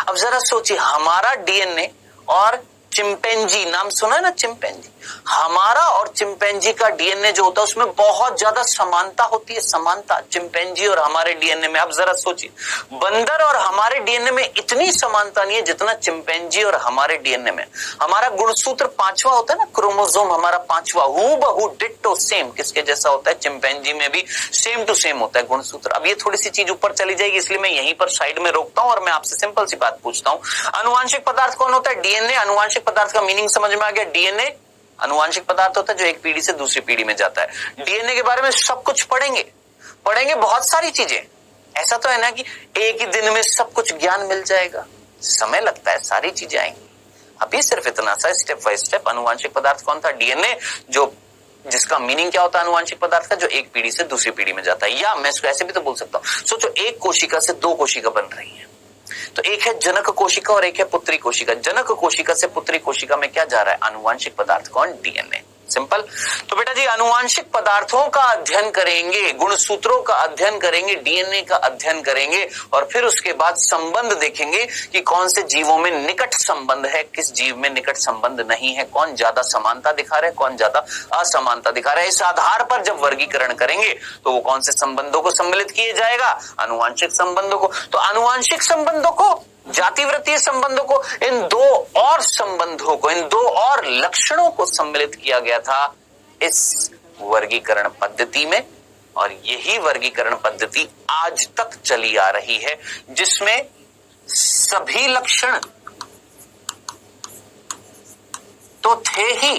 अब जरा सोचिए, हमारा डीएनए और चिंपैंजी, नाम सुना है ना चिंपैंजी, हमारा और चिंपैंजी का डीएनए जो होता है उसमें बहुत ज्यादा समानता होती है। समानता चिंपैंजी और हमारे डीएनए में। अब जरा सोचिए, बंदर और हमारे डीएनए में इतनी समानता नहीं है जितना चिंपैंजी और हमारे डीएनए में। हमारा गुणसूत्र 5वां होता है ना, क्रोमोसोम हमारा 5वां, हूबहू डिट्टो सेम किसके जैसा होता है? चिंपैंजी में भी सेम टू सेम होता है गुणसूत्र। अब ये थोड़ी सी चीज ऊपर चली जाएगी, इसलिए मैं यहीं पर साइड में रोकता हूं और मैं आपसे सिंपल सी बात पूछता हूं। अनुवांशिक पदार्थ कौन होता है? डीएनए। अनुवांशिक पदार्थ का मीनिंग समझ में आ गया? डीएनए अनुवांशिक पदार्थ होता है जो एक पीढ़ी से दूसरी पीढ़ी में जाता है। डीएनए के बारे में सब कुछ पढ़ेंगे बहुत सारी चीजें। ऐसा तो है ना कि एक ही दिन में सब कुछ ज्ञान मिल जाएगा, समय लगता है, सारी चीजें आएंगी। अभी सिर्फ इतना सा स्टेप बाय स्टेप। अनुवांशिक पदार्थ कौन था? डीएनए, जो जिसका मीनिंग क्या होता है अनुवांशिक पदार्थ का? जो एक पीढ़ी से दूसरी पीढ़ी में जाता है। या मैं इसको ऐसे भी तो बोल सकता हूं, सोचो एक कोशिका से दो कोशिका बन रही है, तो एक है जनक कोशिका और एक है पुत्री कोशिका। जनक कोशिका से पुत्री कोशिका में क्या जा रहा है? अनुवांशिक पदार्थ कौन? डीएनए। सिंपल। तो बेटा जी आनुवांशिक पदार्थों का अध्ययन करेंगे, गुणसूत्रों का अध्ययन करेंगे, डीएनए का अध्ययन करेंगे और फिर उसके बाद संबंध देखेंगे कि कौन से जीवों में निकट संबंध है, किस जीव में निकट संबंध नहीं है, कौन ज्यादा समानता दिखा रहा है, कौन ज्यादा असमानता दिखा रहा है। इस आधार पर जब वर्गीकरण करेंगे तो वो कौन से संबंधों को सम्मिलित किए जाएगा, आनुवांशिक संबंधों को। तो आनुवांशिक संबंधों को, जातिवृत्तीय संबंधों को, इन दो और संबंधों को, इन दो और लक्षणों को सम्मिलित किया गया था इस वर्गीकरण पद्धति में। और यही वर्गीकरण पद्धति आज तक चली आ रही है, जिसमें सभी लक्षण तो थे ही,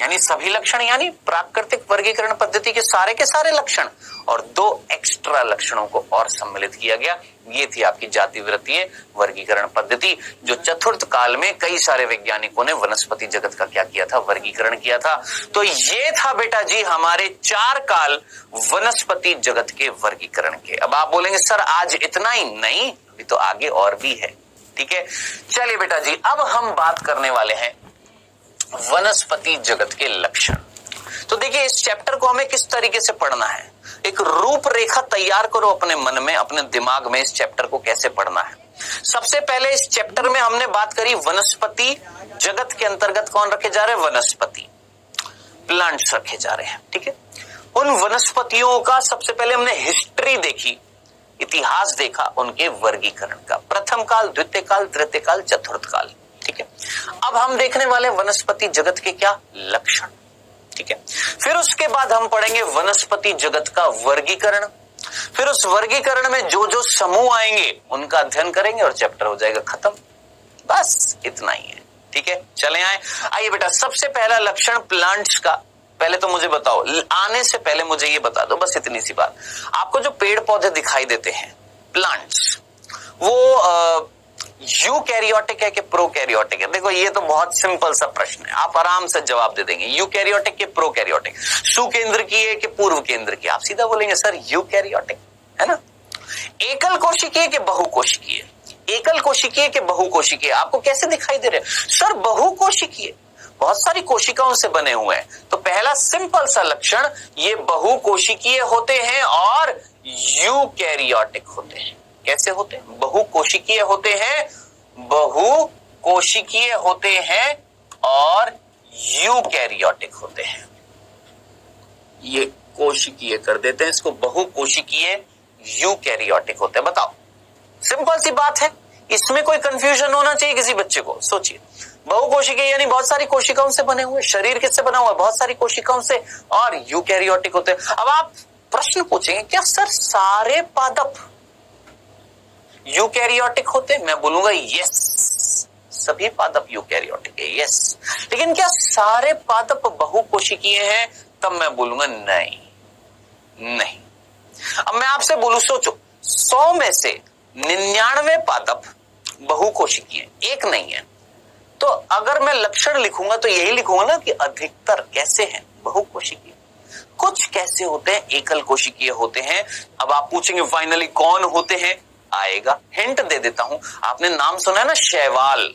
यानी सभी लक्षण यानी प्राकृतिक वर्गीकरण पद्धति के सारे लक्षण और दो एक्स्ट्रा लक्षणों को और सम्मिलित किया गया। ये थी आपकी जातिवृत्तीय वर्गीकरण पद्धति, जो चतुर्थ काल में कई सारे वैज्ञानिकों ने वनस्पति जगत का क्या किया था, वर्गीकरण किया था। तो ये था बेटा जी हमारे 4 काल वनस्पति जगत के वर्गीकरण के। अब आप बोलेंगे सर आज इतना ही, नहीं, अभी तो आगे और भी है। ठीक है, चलिए बेटा जी अब हम बात करने वाले हैं वनस्पति जगत के लक्षण। तो देखिए इस चैप्टर को हमें किस तरीके से पढ़ना है, एक रूपरेखा तैयार करो अपने मन में, अपने दिमाग में इस चैप्टर को कैसे पढ़ना है। सबसे पहले इस चैप्टर में हमने बात करी वनस्पति जगत के अंतर्गत कौन रखे जा रहे हैं, वनस्पति, प्लांट्स रखे जा रहे हैं। ठीक है, उन वनस्पतियों का सबसे पहले हमने हिस्ट्री देखी, इतिहास देखा उनके वर्गीकरण का, प्रथम काल, द्वितीय काल, तृतीय काल, चतुर्थ काल। ठीक है, अब हम देखने वाले वनस्पति जगत के क्या लक्षण। ठीक है, फिर उसके बाद हम पढ़ेंगे वनस्पति जगत का वर्गीकरण, फिर उस वर्गीकरण में जो जो समूह आएंगे उनका अध्ययन करेंगे और चैप्टर हो जाएगा खत्म। बस इतना ही है। ठीक है, चले आइए बेटा, सबसे पहला लक्षण प्लांट्स का। पहले तो मुझे बताओ, आने से पहले मुझे ये बता दो, बस इतनी सी बात, आपको जो पेड़ पौधे दिखाई देते हैं प्लांट्स, वो यूकैरियोटिक है कि प्रोकैरियोटिक है? देखो ये तो बहुत सिंपल सा प्रश्न है, आप आराम से जवाब दे देंगे, यूकैरियोटिक के प्रोकैरियोटिक, सुकेंद्र की है कि पूर्व केंद्र की? आप सीधा बोलेंगे सर यूकैरियोटिक, है ना। एकल कोशिकीय के बहुकोशिकीय, एकल कोशिकीय के बहुकोशिकीय आपको कैसे दिखाई दे रहे हैं? सर बहुकोशिकीय, बहुत सारी कोशिकाओं से बने हुए हैं। तो पहला सिंपल सा लक्षण, ये बहुकोशिकीय होते हैं और यूकैरियोटिक होते हैं। कैसे होते हैं? बहुकोशिकीय होते हैं, बहुकोशिकीय होते हैं और यूकैरियोटिक होते हैं। ये कोशिकीय कर देते हैं इसको, बहुकोशिकीय यूकैरियोटिक होते हैं। बताओ, सिंपल सी बात है, इसमें कोई कंफ्यूजन होना चाहिए किसी बच्चे को? सोचिए, बहुकोशिकीय यानी बहुत सारी कोशिकाओं से बने हुए, शरीर किससे बना हुआ है? बहुत सारी कोशिकाओं से, और यूकैरियोटिक होते हैं। अब आप प्रश्न पूछेंगे क्या सर सारे पादप यूकैरियोटिक होते हैं? मैं बोलूंगा यस, सभी पादप यूकैरियोटिक है, यस। लेकिन क्या सारे पादप बहुकोशिकीय हैं? तब मैं बोलूंगा नहीं, नहीं। अब मैं आपसे बोलूं, सोचो 100 में से 99 पादप बहुकोशिकीय, एक नहीं है। तो अगर मैं लक्षण लिखूंगा तो यही लिखूंगा ना कि अधिकतर कैसे हैं? बहुकोशिकीय। कुछ कैसे होते हैं? एकल कोशिकीय होते हैं। अब आप पूछेंगे फाइनली कौन होते हैं? आएगा, हिंट दे देता हूं। आपने नाम सुना है ना, शैवाल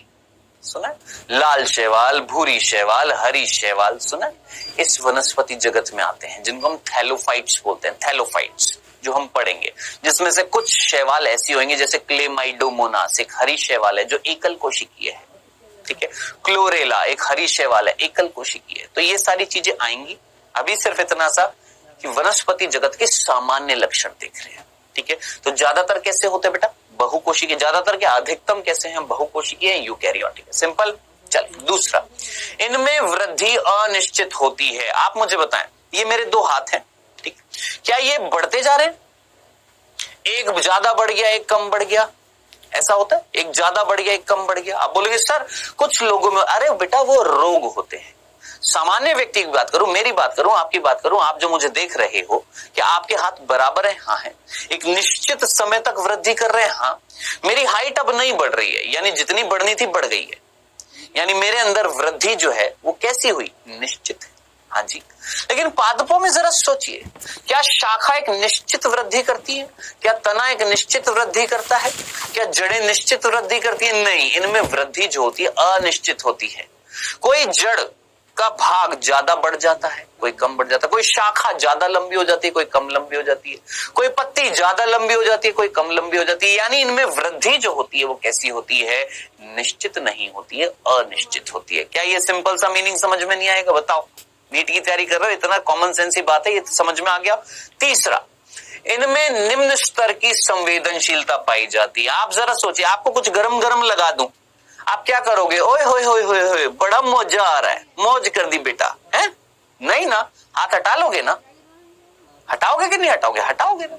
सुना है? लाल शैवाल, भूरी शैवाल, हरी शैवाल सुना है? इस वनस्पति जगत में आते हैं, जिनको हम थैलोफाइट्स बोलते हैं, थैलोफाइट्स, जो हम पढ़ेंगे, जिसमें से कुछ शैवाल ऐसी होंगी जैसे क्लेमाइडोमोनास, एक हरी शैवाल है जो एकल कोशिकीय है। ठीक है, क्लोरेला एक हरी शैवाल है, एकल कोशिकीय है। तो ये सारी चीजें आएंगी। अभी सिर्फ इतना सा कि वनस्पति जगत के सामान्य लक्षण देख रहे हैं। ठीक है, तो ज्यादातर कैसे होते हैं बेटा? बहुकोशिकीय। ज्यादातर क्या, अधिकतम कैसे हैं? बहुकोशिकीय, यूकैरियोटिक। सिंपल। चलिए दूसरा, इनमें वृद्धि अनिश्चित होती है। आप मुझे बताएं, ये मेरे 2 हाथ हैं, ठीक, क्या ये बढ़ते जा रहे हैं? एक ज्यादा बढ़ गया, एक कम बढ़ गया, ऐसा होता है? एक ज्यादा बढ़ गया, एक कम बढ़ गया। आप बोलेंगे सर कुछ लोगों में, अरे बेटा वो रोग होते हैं। सामान्य व्यक्ति की बात करूं, मेरी बात करूं, आपकी बात करूं, आप जो मुझे देख रहे हो, क्या आपके हाथ बराबर है? हाँ है। एक निश्चित समय तक वृद्धि कर रहे हैं? हाँ। मेरी हाइट अब नहीं बढ़ रही है, यानी जितनी बढ़नी थी बढ़ गई है, यानी मेरे अंदर वृद्धि जो है वो कैसी हुई? निश्चित है। हाँ जी। लेकिन पादपों में जरा सोचिए, क्या शाखा एक निश्चित वृद्धि करती है? क्या तना एक निश्चित वृद्धि करता है? क्या जड़ें निश्चित वृद्धि करती है? नहीं, इनमें वृद्धि जो होती है अनिश्चित होती है। कोई जड़ का भाग ज्यादा बढ़ जाता है, कोई कम बढ़ जाता है, कोई शाखा ज्यादा लंबी हो जाती है, कोई कम लंबी हो जाती है, कोई पत्ती ज्यादा लंबी हो जाती है, कोई कम लंबी हो जाती है। यानी इनमें वृद्धि जो होती है वो कैसी होती है? निश्चित नहीं होती है, अनिश्चित होती है। क्या ये सिंपल सा मीनिंग समझ में नहीं आएगा? बताओ, नीट की तैयारी कर रहे हो, इतना कॉमन सेंस ही बात है, ये तो समझ में आ गया। तीसरा, इनमें निम्न स्तर की संवेदनशीलता पाई जाती है। आप जरा सोचिए, आपको कुछ गरम गरम लगा दूं, आप क्या करोगे? ओए होए होए होए होए, बड़ा मौजा आ रहा है, मौज कर दी बेटा, है? नहीं ना, हाथ हटा लोगे ना? हटाओगे कि नहीं हटाओगे? हटाओगे ना।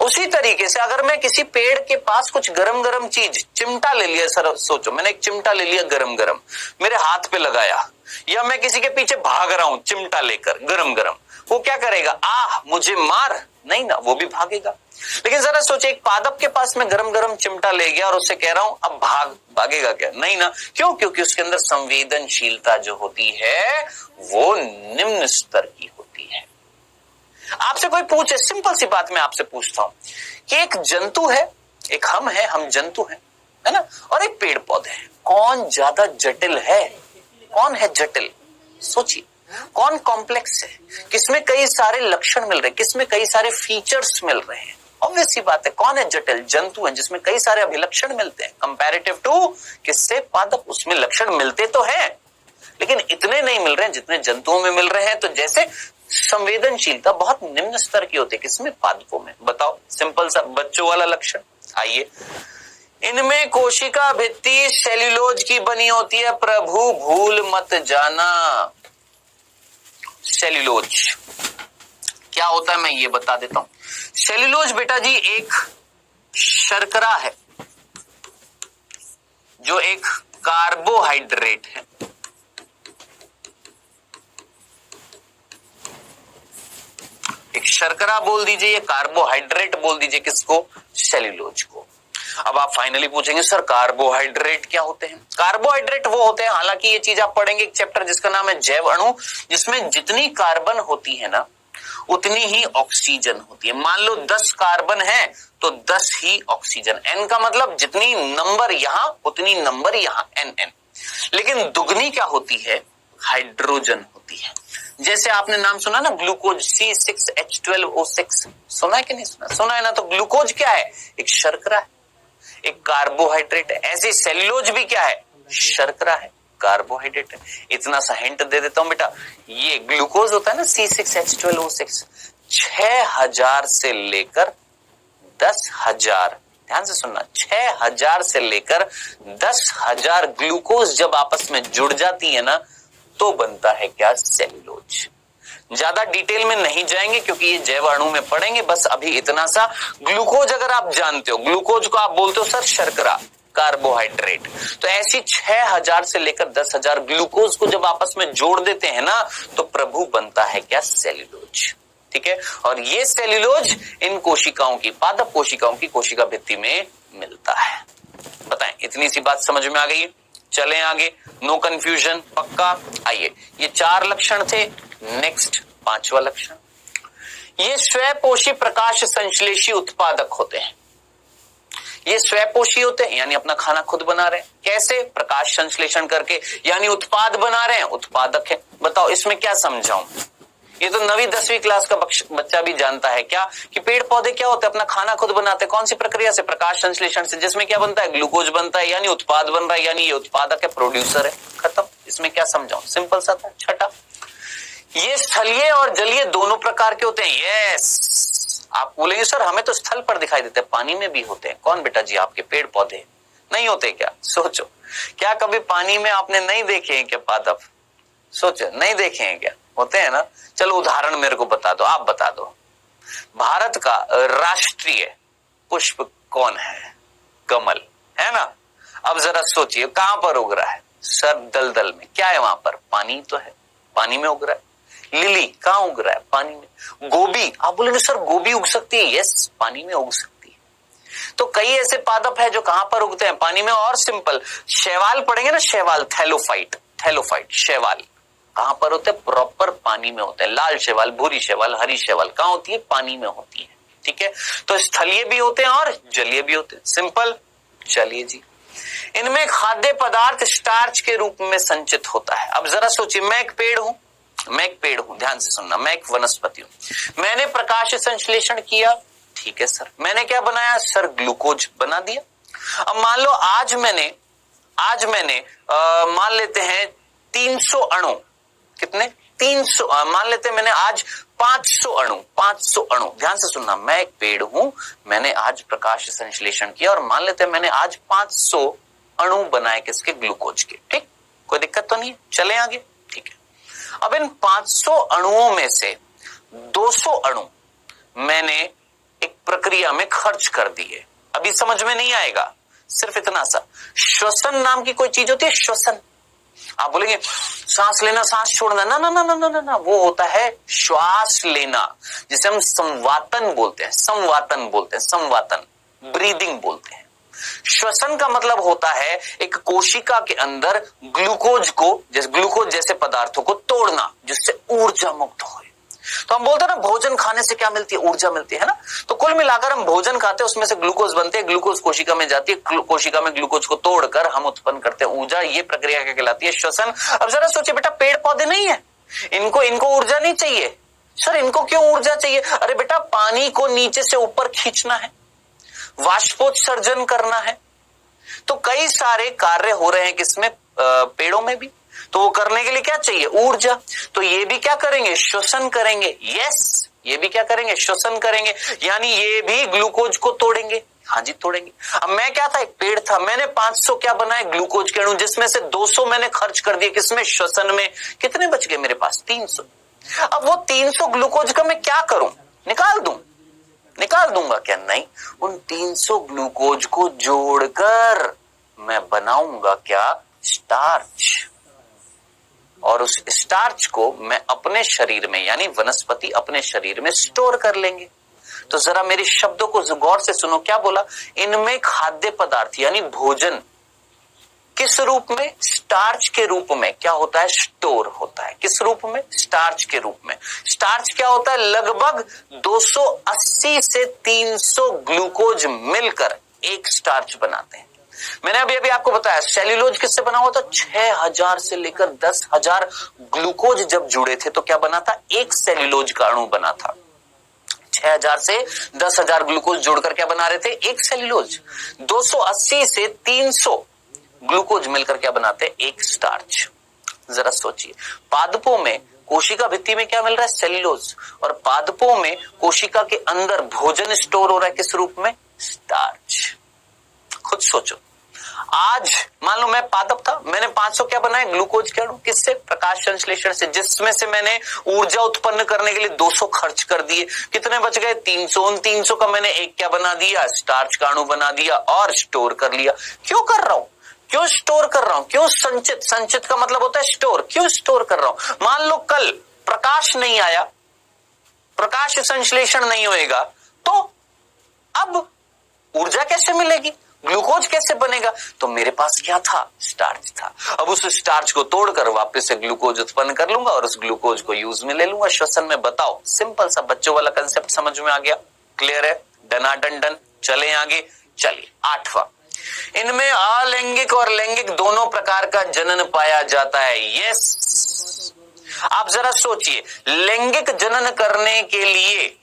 उसी तरीके से अगर मैं किसी पेड़ के पास कुछ गरम गरम चीज, चिमटा ले लिया, सर सोचो मैंने एक चिमटा ले लिया गरम गरम, मेरे हाथ पे लगाया, या मैं किसी के पीछे भाग रहा हूं चिमटा लेकर गरम गरम, वो क्या करेगा? मुझे मार, नहीं ना, वो भी भागेगा। लेकिन जरा सोचे, एक पादप के पास में गरम गरम चिमटा ले गया और उससे कह रहा हूं अब भागेगा क्या? नहीं ना। क्यों? क्योंकि उसके अंदर संवेदनशीलता जो होती है वो निम्न स्तर की होती है। आपसे कोई पूछे, सिंपल सी बात मैं आपसे पूछता हूं कि एक जंतु है, एक हम जंतु हैं, है ना, और एक पेड़ पौधे हैं, कौन ज्यादा जटिल है? कौन है जटिल? सोचिए, कौन कॉम्प्लेक्स है? किसमें कई सारे लक्षण मिल रहे हैं, किसमें कई सारे फीचर्स मिल रहे हैं? ऑब्वियस सी बात है, कौन है जटिल? जंतु है, जिसमें कई सारे अभिलक्षण मिलते हैं, कंपैरेटिव टू किससे? पादप। उसमें लक्षण मिलते तो हैं, लेकिन इतने नहीं मिल रहे हैं जितने जंतुओं में मिल रहे हैं। तो जैसे संवेदनशीलता बहुत निम्न स्तर की होती है, किसमें? पादपों में। बताओ, सिंपल सा बच्चों वाला लक्षण। आइए, इनमें कोशिका भित्ति सेल्यूलोज की बनी होती है। प्रभु भूल मत जाना। सेल्यूलोज क्या होता है मैं ये बता देता हूं। सेल्यूलोज बेटा जी एक शर्करा है, जो एक कार्बोहाइड्रेट है। एक शर्करा बोल दीजिए, ये कार्बोहाइड्रेट बोल दीजिए, किसको? सेल्यूलोज को। अब आप फाइनली पूछेंगे सर कार्बोहाइड्रेट क्या होते हैं? कार्बोहाइड्रेट वो होते हैं, हालांकि ये चीज आप पढ़ेंगे एक चैप्टर जिसका नाम है जैव अणु, जिसमें जितनी कार्बन होती है ना उतनी ही ऑक्सीजन होती है। मान लो 10 कार्बन है तो 10 ही ऑक्सीजन। एन का मतलब जितनी नंबर यहां उतनी नंबर यहां, एन एन। लेकिन दुगनी क्या होती है? हाइड्रोजन होती है। जैसे आपने नाम सुना ना ग्लूकोज, C6H12O6, सुना है कि नहीं सुना? सुना है ना। तो ग्लूकोज क्या है? एक शर्करा है, एक कार्बोहाइड्रेट है। ऐसे सेल्यूलोज भी क्या है? शर्करा है, कार्बोहाइड्रेट है। इतना सा हिंट दे देता हूं बेटा, ये ग्लूकोज होता है ना C6H12O6, 6000 से लेकर 10,000, ध्यान से सुनना, 6000 से लेकर 10,000 ग्लूकोज जब आपस में जुड़ जाती है ना तो बनता है क्या? सेल्यूलोज। ज्यादा डिटेल में नहीं जाएंगे क्योंकि ये जैव अणु में पढ़ेंगे, बस अभी इतना सा। ग्लूकोज अगर आप जानते हो, ग्लूकोज को आप बोलते हो सर शर्करा, कार्बोहाइड्रेट, तो ऐसी 6000 से लेकर 10,000 ग्लूकोज को जब आपस में जोड़ देते हैं ना तो प्रभु बनता है क्या? सेल्यूलोज। ठीक है, और ये सेल्यूलोज इन कोशिकाओं की, पादप कोशिकाओं की कोशिका भित्ति में मिलता है। बताएं, इतनी सी बात समझ में आ गई? चलें आगे, नो कंफ्यूजन, पक्का? आइए, ये 4 लक्षण थे। नेक्स्ट 5वां लक्षण, ये स्वपोषी प्रकाश संश्लेषी उत्पादक होते हैं। ये स्वपोषी होते हैं यानी अपना खाना खुद बना रहे हैं। कैसे? प्रकाश संश्लेषण करके, यानी उत्पाद बना रहे हैं, उत्पादक है। बताओ इसमें क्या समझाऊं? ये तो 9वीं 10वीं क्लास का बच्चा भी जानता है क्या कि पेड़ पौधे क्या होते हैं? अपना खाना खुद बनाते हैं। कौन सी प्रक्रिया से? प्रकाश संश्लेषण से, जिसमें क्या बनता है? ग्लूकोज बनता है, यानी उत्पाद बन रहा है, यानी ये उत्पादक है, प्रोड्यूसर है। खत्म। इसमें क्या समझाऊं? सिंपल सा था। छठा, ये स्थलीय और जलीय दोनों प्रकार के होते हैं। यस, आप बोलेंगे सर हमें तो स्थल पर दिखाई देते हैं, पानी में भी होते हैं। कौन बेटा जी? आपके पेड़ पौधे नहीं होते क्या? सोचो, क्या कभी पानी में आपने नहीं देखे हैं क्या पादप? सोचो, नहीं देखे हैं क्या? होते हैं ना। चलो उदाहरण मेरे को बता दो, आप बता दो, भारत का राष्ट्रीय पुष्प कौन है? कमल, है ना। अब जरा सोचिए कहां पर उग रहा है? सर दलदल में। क्या है वहां पर? पानी तो है, पानी में उग रहा है। लिली कहां उग रहा है? पानी में। गोभी, आप बोलेंगे सर गोभी उग सकती है? यस, पानी में उग सकती है। तो कई ऐसे पादप है जो कहां पर उगते हैं? पानी में। और सिंपल, शैवाल पढ़ेंगे ना, शैवाल, थैलोफाइट, थैलोफाइट शैवाल कहां पर होते हैं? प्रॉपर पानी में होते हैं। लाल शैवाल, भूरी शैवाल, हरी शैवाल कहां होती है? पानी में होती है। ठीक है, तो स्थलीय भी होते हैं और जलीय भी होते हैं। सिंपल। चलिए जी, इनमें खाद्य पदार्थ स्टार्च के रूप में संचित होता है। अब जरा सोचिए, मैं एक पेड़ हूं, ध्यान से सुनना, मैं एक वनस्पति हूं, मैंने प्रकाश संश्लेषण किया, ठीक है सर, मैंने क्या बनाया सर, ग्लूकोज बना दिया। अब मान लो आज मैंने मान लेते हैं 300 अणु, कितने, 300, मान लेते हैं मैंने आज 500 अणु, ध्यान से सुनना, मैं एक पेड़ हूं, मैंने आज प्रकाश संश्लेषण किया और मान लेते हैं मैंने आज 500 अणु बनाए, किसके, ग्लूकोज के, ठीक, कोई दिक्कत तो नहीं है, चले आगे, ठीक है। अब इन 500 अणुओं में से 200 अणु मैंने एक प्रक्रिया में खर्च कर दिए। अभी समझ में नहीं आएगा, सिर्फ इतना सा, श्वसन नाम की कोई चीज होती है, श्वसन, आप बोलेंगे सांस लेना सांस छोड़ना, ना ना ना ना ना ना, वो होता है श्वास लेना, जिसे हम संवातन बोलते हैं, संवातन, ब्रीदिंग बोलते हैं। श्वसन का मतलब होता है एक कोशिका के अंदर ग्लूकोज जैसे पदार्थों को तोड़ना, जिससे ऊर्जा मुक्त हो। तो हम बोलते हैं ना, भोजन खाने से क्या मिलती है, ऊर्जा मिलती है ना। तो कुल मिलाकर हम भोजन खाते हैं, उसमें से ग्लूकोज बनते हैं, ग्लूकोज कोशिका में जाती है, कोशिका में ग्लूकोज को तोड़कर हम उत्पन्न करते हैं ऊर्जा, ये प्रक्रिया क्या कहलाती है, श्वसन। अब जरा सोचिए बेटा, पेड़ पौधे नहीं है, इनको ऊर्जा नहीं चाहिए सर, इनको क्यों ऊर्जा चाहिए, अरे बेटा पानी को नीचे से ऊपर खींचना है, वाष्पोत्सर्जन करना है, तो कई सारे कार्य हो रहे हैं किसमें, पेड़ों में भी, तो वो करने के लिए क्या चाहिए, ऊर्जा। तो ये भी क्या करेंगे, श्वसन करेंगे, यस, ये भी क्या करेंगे, श्वसन करेंगे, यानी ये भी ग्लूकोज को तोड़ेंगे, हाँ जी तोड़ेंगे। अब मैं क्या था, एक पेड़ था, मैंने 500 क्या बनाए, ग्लूकोज के अणु, जिसमें से 200 मैंने खर्च कर दिए किसमें, श्वसन में, कितने बच गए मेरे पास, 300। अब वो 300 ग्लूकोज का मैं क्या करूं, निकाल दूंगा क्या, नहीं, उन 300 ग्लूकोज को जोड़कर मैं बनाऊंगा क्या, स्टार्च, और उस स्टार्च को मैं अपने शरीर में, यानी वनस्पति अपने शरीर में स्टोर कर लेंगे। तो जरा मेरे शब्दों को गौर से सुनो, क्या बोला, इनमें खाद्य पदार्थ यानी भोजन किस रूप में, स्टार्च के रूप में क्या होता है, स्टोर होता है, किस रूप में, स्टार्च के रूप में। स्टार्च क्या होता है, लगभग 280 से 300 ग्लूकोज मिलकर एक स्टार्च बनाते हैं। मैंने अभी आपको बताया सेल्यूलोज किससे बना हुआ था, 6000 से लेकर 10,000 ग्लूकोज जब जुड़े थे तो क्या बना था, एक सेल्यूलोज का अणु बना था। 6000 से 10,000 ग्लूकोज जोड़कर क्या बना रहे थे, एक सेल्यूलोज। 280 से 300 ग्लूकोज मिलकर क्या बनाते हैं, एक स्टार्च। जरा सोचिए, पादपों में कोशिका भित्ति में क्या मिल रहा है, सेल्यूलोज, और पादपों में कोशिका के अंदर भोजन स्टोर हो रहा है किस रूप में, स्टार्च। खुद सोचो, आज मान लो मैं पादप था, मैंने 500 क्या बनाए, ग्लूकोज के अणु, किससे, प्रकाश संश्लेषण से, जिसमें से मैंने ऊर्जा उत्पन्न करने के लिए 200 खर्च कर दिए, कितने बच गए, 300। उन 300 का मैंने एक क्या बना दिया, स्टार्च का अणु बना दिया और स्टोर कर लिया। क्यों कर रहा हूं, क्यों स्टोर कर रहा हूं, क्यों संचित का मतलब होता है स्टोर, क्यों स्टोर कर रहा हूं। मान लो कल प्रकाश नहीं आया, प्रकाश संश्लेषण नहीं होएगा, तो अब ऊर्जा कैसे मिलेगी, ग्लूकोज कैसे बनेगा, तो मेरे पास क्या था, स्टार्च था। अब उस स्टार्च को तोड़कर वापस से ग्लूकोज उत्पन्न कर लूंगा और उस ग्लूकोज को यूज में ले लूंगा श्वसन में। बताओ, सिंपल सा बच्चों वाला कंसेप्ट समझ में आ गया, क्लियर है, डनाडन। चले आगे, चलिए 8वां, इनमें अलैंगिक और लैंगिक दोनों प्रकार का जनन पाया जाता है। यस, आप जरा सोचिए, लैंगिक जनन करने के लिए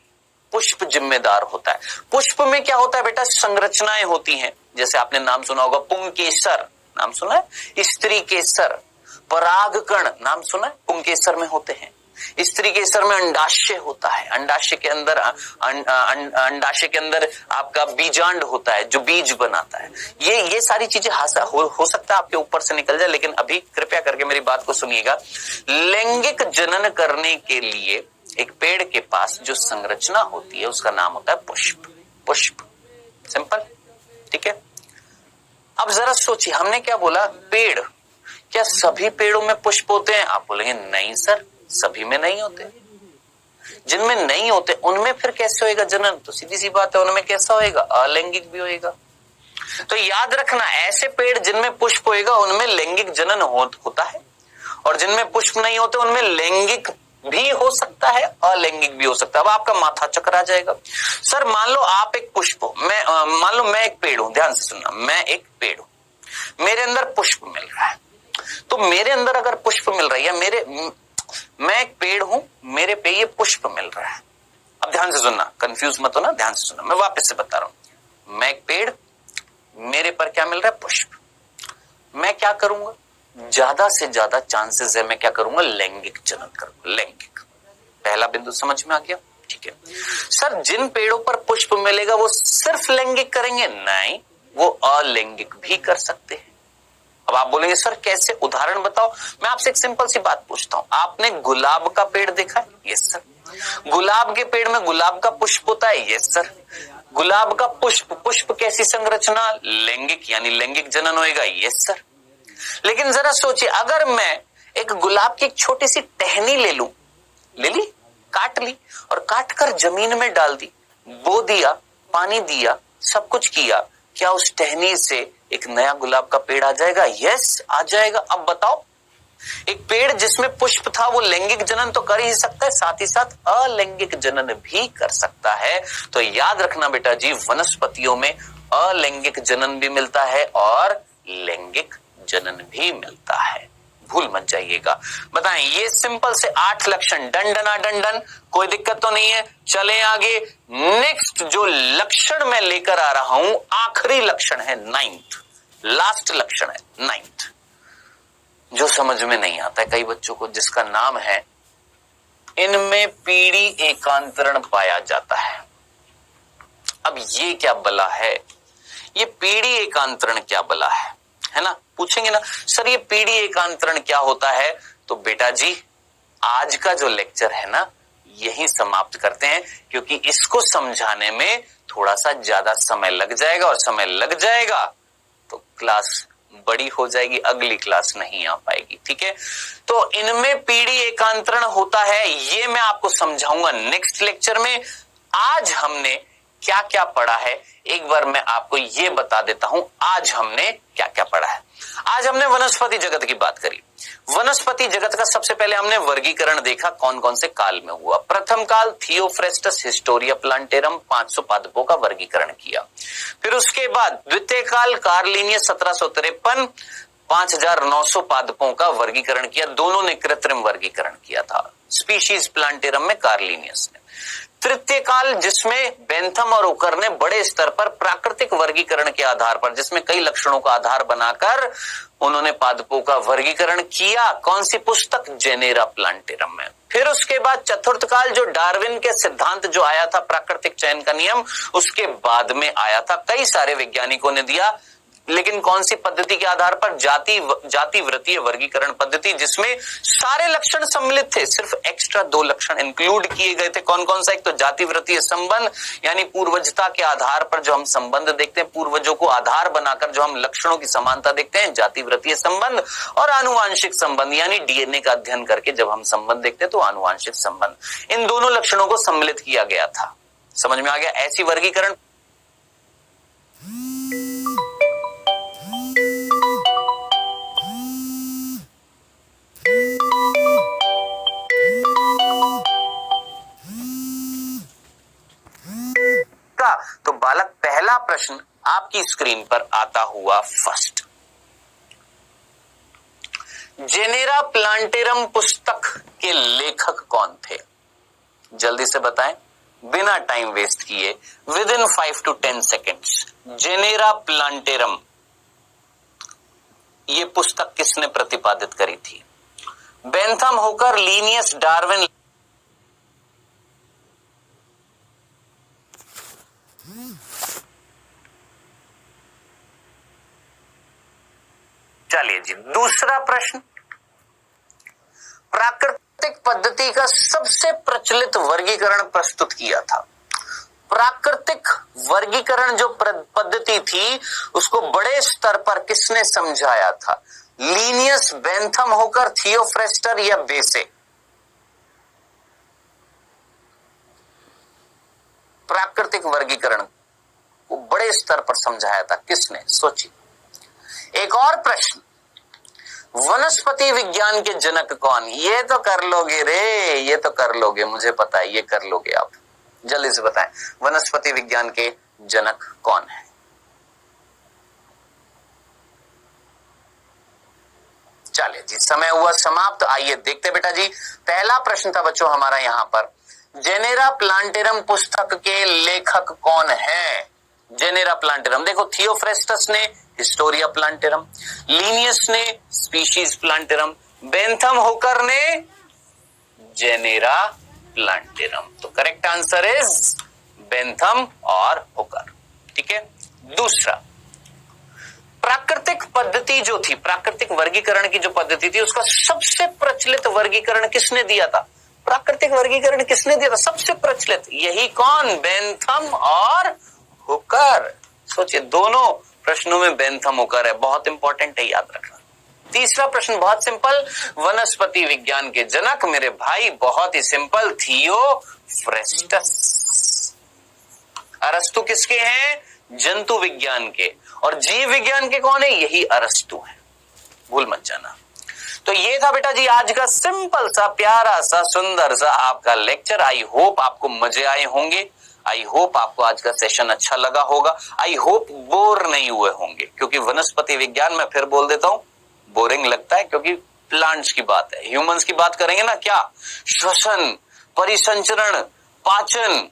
पुष्प जिम्मेदार होता है। पुष्प में क्या होता है बेटा, संरचनाएं होती हैं, जैसे आपने नाम सुना होगा पुंकेसर, नाम सुना है, स्त्री केसर, परागकण नाम सुना है, पुंकेसर में होते हैं। स्त्री केसर में अंडाशय होता है, अंडाशय के अंदर आपका बीजांड होता है जो बीज बनाता है। ये सारी चीजें हो सकता है आपके ऊपर से निकल जाए, लेकिन अभी कृपया करके मेरी बात को सुनिएगा। लैंगिक जनन करने के लिए एक पेड़ के पास जो संरचना होती है उसका नाम होता है पुष्प। सिंपल, ठीक है। अब जरा सोचिए, हमने क्या बोला, पेड़, क्या सभी पेड़ों में पुष्प होते हैं? आप बोलेंगे नहीं सर, सभी में नहीं होते। जिनमें नहीं होते उनमें फिर कैसे होएगा जनन? तो सीधी सी बात है, उनमें कैसा होएगा, अलैंगिक भी होएगा। तो याद रखना, ऐसे पेड़ जिनमें पुष्प होएगा उनमें लैंगिक जनन होता है, और जिनमें पुष्प नहीं होते उनमें लैंगिक भी हो सकता है, अलैंगिक भी हो सकता है। अब आपका माथा चकरा जाएगा, सर मान लो आप एक पुष्प हो, मान लो मैं एक पेड़ हूं, ध्यान से सुनना, मैं एक पेड़ हूं, मेरे अंदर पुष्प मिल रहा है। तो मेरे अंदर अगर पुष्प मिल रहा है या मैं एक पेड़ हूं, मेरे पे ये पुष्प मिल रहा है। अब ध्यान से सुनना, कंफ्यूज मत हो ना, ध्यान से सुनना, मैं वापस से बता रहा हूं। मैं एक पेड़, मेरे पर क्या मिल रहा है? पुष्प। मैं क्या करूंगा? ज्यादा से ज्यादा चांसेस है मैं क्या करूंगा? लैंगिक जनन करूंगा। लैंगिक, पहला बिंदु समझ में आ गया? ठीक है सर, जिन पेड़ों पर पुष्प मिलेगा वो सिर्फ लैंगिक करेंगे? नहीं, वो अलैंगिक भी कर सकते हैं। अब आप बोलेंगे सर कैसे, उदाहरण बताओ। मैं आपसे एक सिंपल सी बात पूछता हूं, आपने गुलाब का पेड़ देखा है? Yes sir. गुलाब के पेड़ में गुलाब का पुष्प होता है? Yes sir. गुलाब का पुष्प कैसी संरचना? लैंगिक, यानी लैंगिक जनन होएगा? Yes sir. लेकिन जरा सोचिए, अगर मैं एक गुलाब की एक छोटी सी टहनी ले लूं, ले ली, काट ली और काट कर जमीन में डाल दी, बो दिया, पानी दिया, सब कुछ किया, क्या उस टहनी से एक नया गुलाब का पेड़ आ जाएगा? यस, आ जाएगा। अब बताओ, एक पेड़ जिसमें पुष्प था वो लैंगिक जनन तो कर ही सकता है, साथ ही साथ अलैंगिक जनन भी कर सकता है। तो याद रखना बेटा जी, वनस्पतियों में अलैंगिक जनन भी मिलता है और लैंगिक जनन भी मिलता है, भूल मत जाइएगा। बताएं, ये सिंपल से 8 लक्षण, डन डना डन डन, कोई दिक्कत तो नहीं है। चलें आगे। नेक्स्ट जो लक्षण मैं लेकर आ रहा हूं, आखिरी लक्षण है 9th, लास्ट लक्षण है 9th, जो समझ में नहीं आता है कई बच्चों को, जिसका नाम है इनमें पीढ़ी एकांतरण पाया जाता है। अब ये क्या बला है? ये पीढ़ी एकांतरण क्या बला है ना? पूछेंगे ना सर ये पीढ़ी एकांतरण क्या होता है? तो बेटा जी आज का जो लेक्चर है ना, यही समाप्त करते हैं, क्योंकि इसको समझाने में थोड़ा सा ज्यादा समय लग जाएगा, और समय लग जाएगा तो क्लास बड़ी हो जाएगी, अगली क्लास नहीं आ पाएगी। ठीक है, तो इनमें पीढ़ी एकांतरण होता है, ये मैं आपको समझाऊंगा नेक्स्ट लेक्चर में। आज हमने क्या क्या पढ़ा है एक बार मैं आपको ये बता देता हूं। आज हमने क्या क्या पढ़ा है? आज हमने वनस्पति जगत की बात करी। वनस्पति जगत का सबसे पहले हमने वर्गीकरण देखा, कौन कौन से काल में हुआ। प्रथम काल थियोफ्रेस्टस हिस्टोरिया प्लांटेरम 500 पादपों का वर्गीकरण किया। फिर उसके बाद द्वितीय काल कार्लिनियस 1753 5900 पादपों का वर्गीकरण किया। दोनों ने कृत्रिम वर्गीकरण किया था, स्पीशीज प्लांटेरम में कार्लिनियस ने। तृतीय काल जिसमें बेंथम और ओकर ने बड़े स्तर पर प्राकृतिक वर्गीकरण के आधार पर, जिसमें कई लक्षणों का आधार बनाकर उन्होंने पादपों का वर्गीकरण किया। कौन सी पुस्तक? जेनेरा प्लांटेरम में। फिर उसके बाद चतुर्थ काल जो डार्विन के सिद्धांत जो आया था, प्राकृतिक चयन का नियम, उसके बाद में आया था, कई सारे वैज्ञानिकों ने दिया, लेकिन कौन सी पद्धति के आधार पर? जाति वृत्तीय वर्गीकरण पद्धति, जिसमें सारे लक्षण सम्मिलित थे, सिर्फ एक्स्ट्रा 2 लक्षण इंक्लूड किए गए थे। कौन कौन सा? एक तो जाति वृत्तीय संबंध, यानी पूर्वजता के आधार पर जो हम संबंध देखते हैं, पूर्वजों को आधार बनाकर जो हम लक्षणों की समानता देखते हैं, जाति वृत्तीय संबंध। और आनुवांशिक संबंध, यानी डीएनए का अध्ययन करके जब हम संबंध देखते हैं तो आनुवांशिक संबंध। इन दोनों लक्षणों को सम्मिलित किया गया था। समझ में आ गया? ऐसी वर्गीकरण का। तो बालक, पहला प्रश्न आपकी स्क्रीन पर आता हुआ फर्स्ट, जेनेरा प्लांटेरम पुस्तक के लेखक कौन थे? जल्दी से बताएं, बिना टाइम वेस्ट किए, with in 5 to 10 seconds. Genera plantarum, ये पुस्तक किसने प्रतिपादित करी थी? बेंथम, होकर, लीनियस, डार्विन। चलिए जी, दूसरा प्रश्न, प्राकृतिक पद्धति का सबसे प्रचलित वर्गीकरण प्रस्तुत किया था। प्राकृतिक वर्गीकरण जो पद्धति थी उसको बड़े स्तर पर किसने समझाया था? लीनियस, बेंथम, होकर, थियोफ्रेस्टर या बेसे? प्राकृतिक वर्गीकरण को बड़े स्तर पर समझाया था किसने? सोचिए। एक और प्रश्न, वनस्पति विज्ञान के जनक कौन? ये तो कर लोगे रे, ये तो कर लोगे, मुझे पता है ये कर लोगे आप। जल्दी से बताएं, वनस्पति विज्ञान के जनक कौन है? चलिए जी, समय हुआ समाप्त। आइए देखते बेटा जी, पहला प्रश्न था बच्चों हमारा यहां पर, जेनेरा प्लांटेरम पुस्तक के लेखक कौन है? जेनेरा प्लांटेरम, देखो थियोफ्रेस्टस ने हिस्टोरिया प्लांटेरम, लीनियस ने स्पीशीज प्लांटेरम, बेंथम हुकर ने जेनेरा प्लांटेरम। तो करेक्ट आंसर इज बेंथम और हुकर। ठीक है, दूसरा, प्राकृतिक पद्धति जो थी, प्राकृतिक वर्गीकरण की जो पद्धति थी, उसका सबसे प्रचलित वर्गीकरण किसने दिया था? प्राकृतिक वर्गीकरण किसने दिया था सबसे प्रचलित? यही कौन? बेंथम और हुकर। सोचिए, दोनों प्रश्नों में बेंथम हुकर है, बहुत इंपॉर्टेंट है, याद रखना। तीसरा प्रश्न बहुत सिंपल, वनस्पति विज्ञान के जनक मेरे भाई, बहुत ही सिंपल, थियोफ्रेस्टस। अरस्तु किसके हैं? जंतु विज्ञान के। और जीव विज्ञान के कौन है? यही अरस्तु है, भूल मत जाना। तो ये था बेटा जी आज का सिंपल सा, प्यारा सा, सुंदर सा आपका लेक्चर। आई होप आपको मजे आए होंगे, आई होप आपको आज का सेशन अच्छा लगा होगा, आई होप बोर नहीं हुए होंगे, क्योंकि वनस्पति विज्ञान में फिर बोल देता हूं बोरिंग लगता है, क्योंकि प्लांट्स की बात है। ह्यूमंस की बात करेंगे ना, क्या श्वसन, परिसंचरण, पाचन,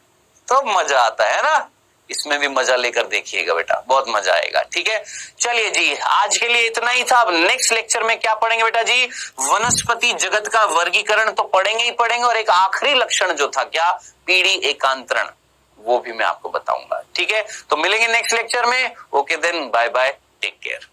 तो मजा आता है ना। इसमें भी मजा लेकर देखिएगा बेटा, बहुत मजा आएगा। ठीक है, चलिए जी, आज के लिए इतना ही था। अब नेक्स्ट लेक्चर में क्या पढ़ेंगे बेटा जी? वनस्पति जगत का वर्गीकरण तो पढ़ेंगे ही पढ़ेंगे, और एक आखिरी लक्षण जो था क्या, पीढ़ी एकांतरण, वो भी मैं आपको बताऊंगा। ठीक है, तो मिलेंगे नेक्स्ट लेक्चर में। Okay then, bye bye, take care.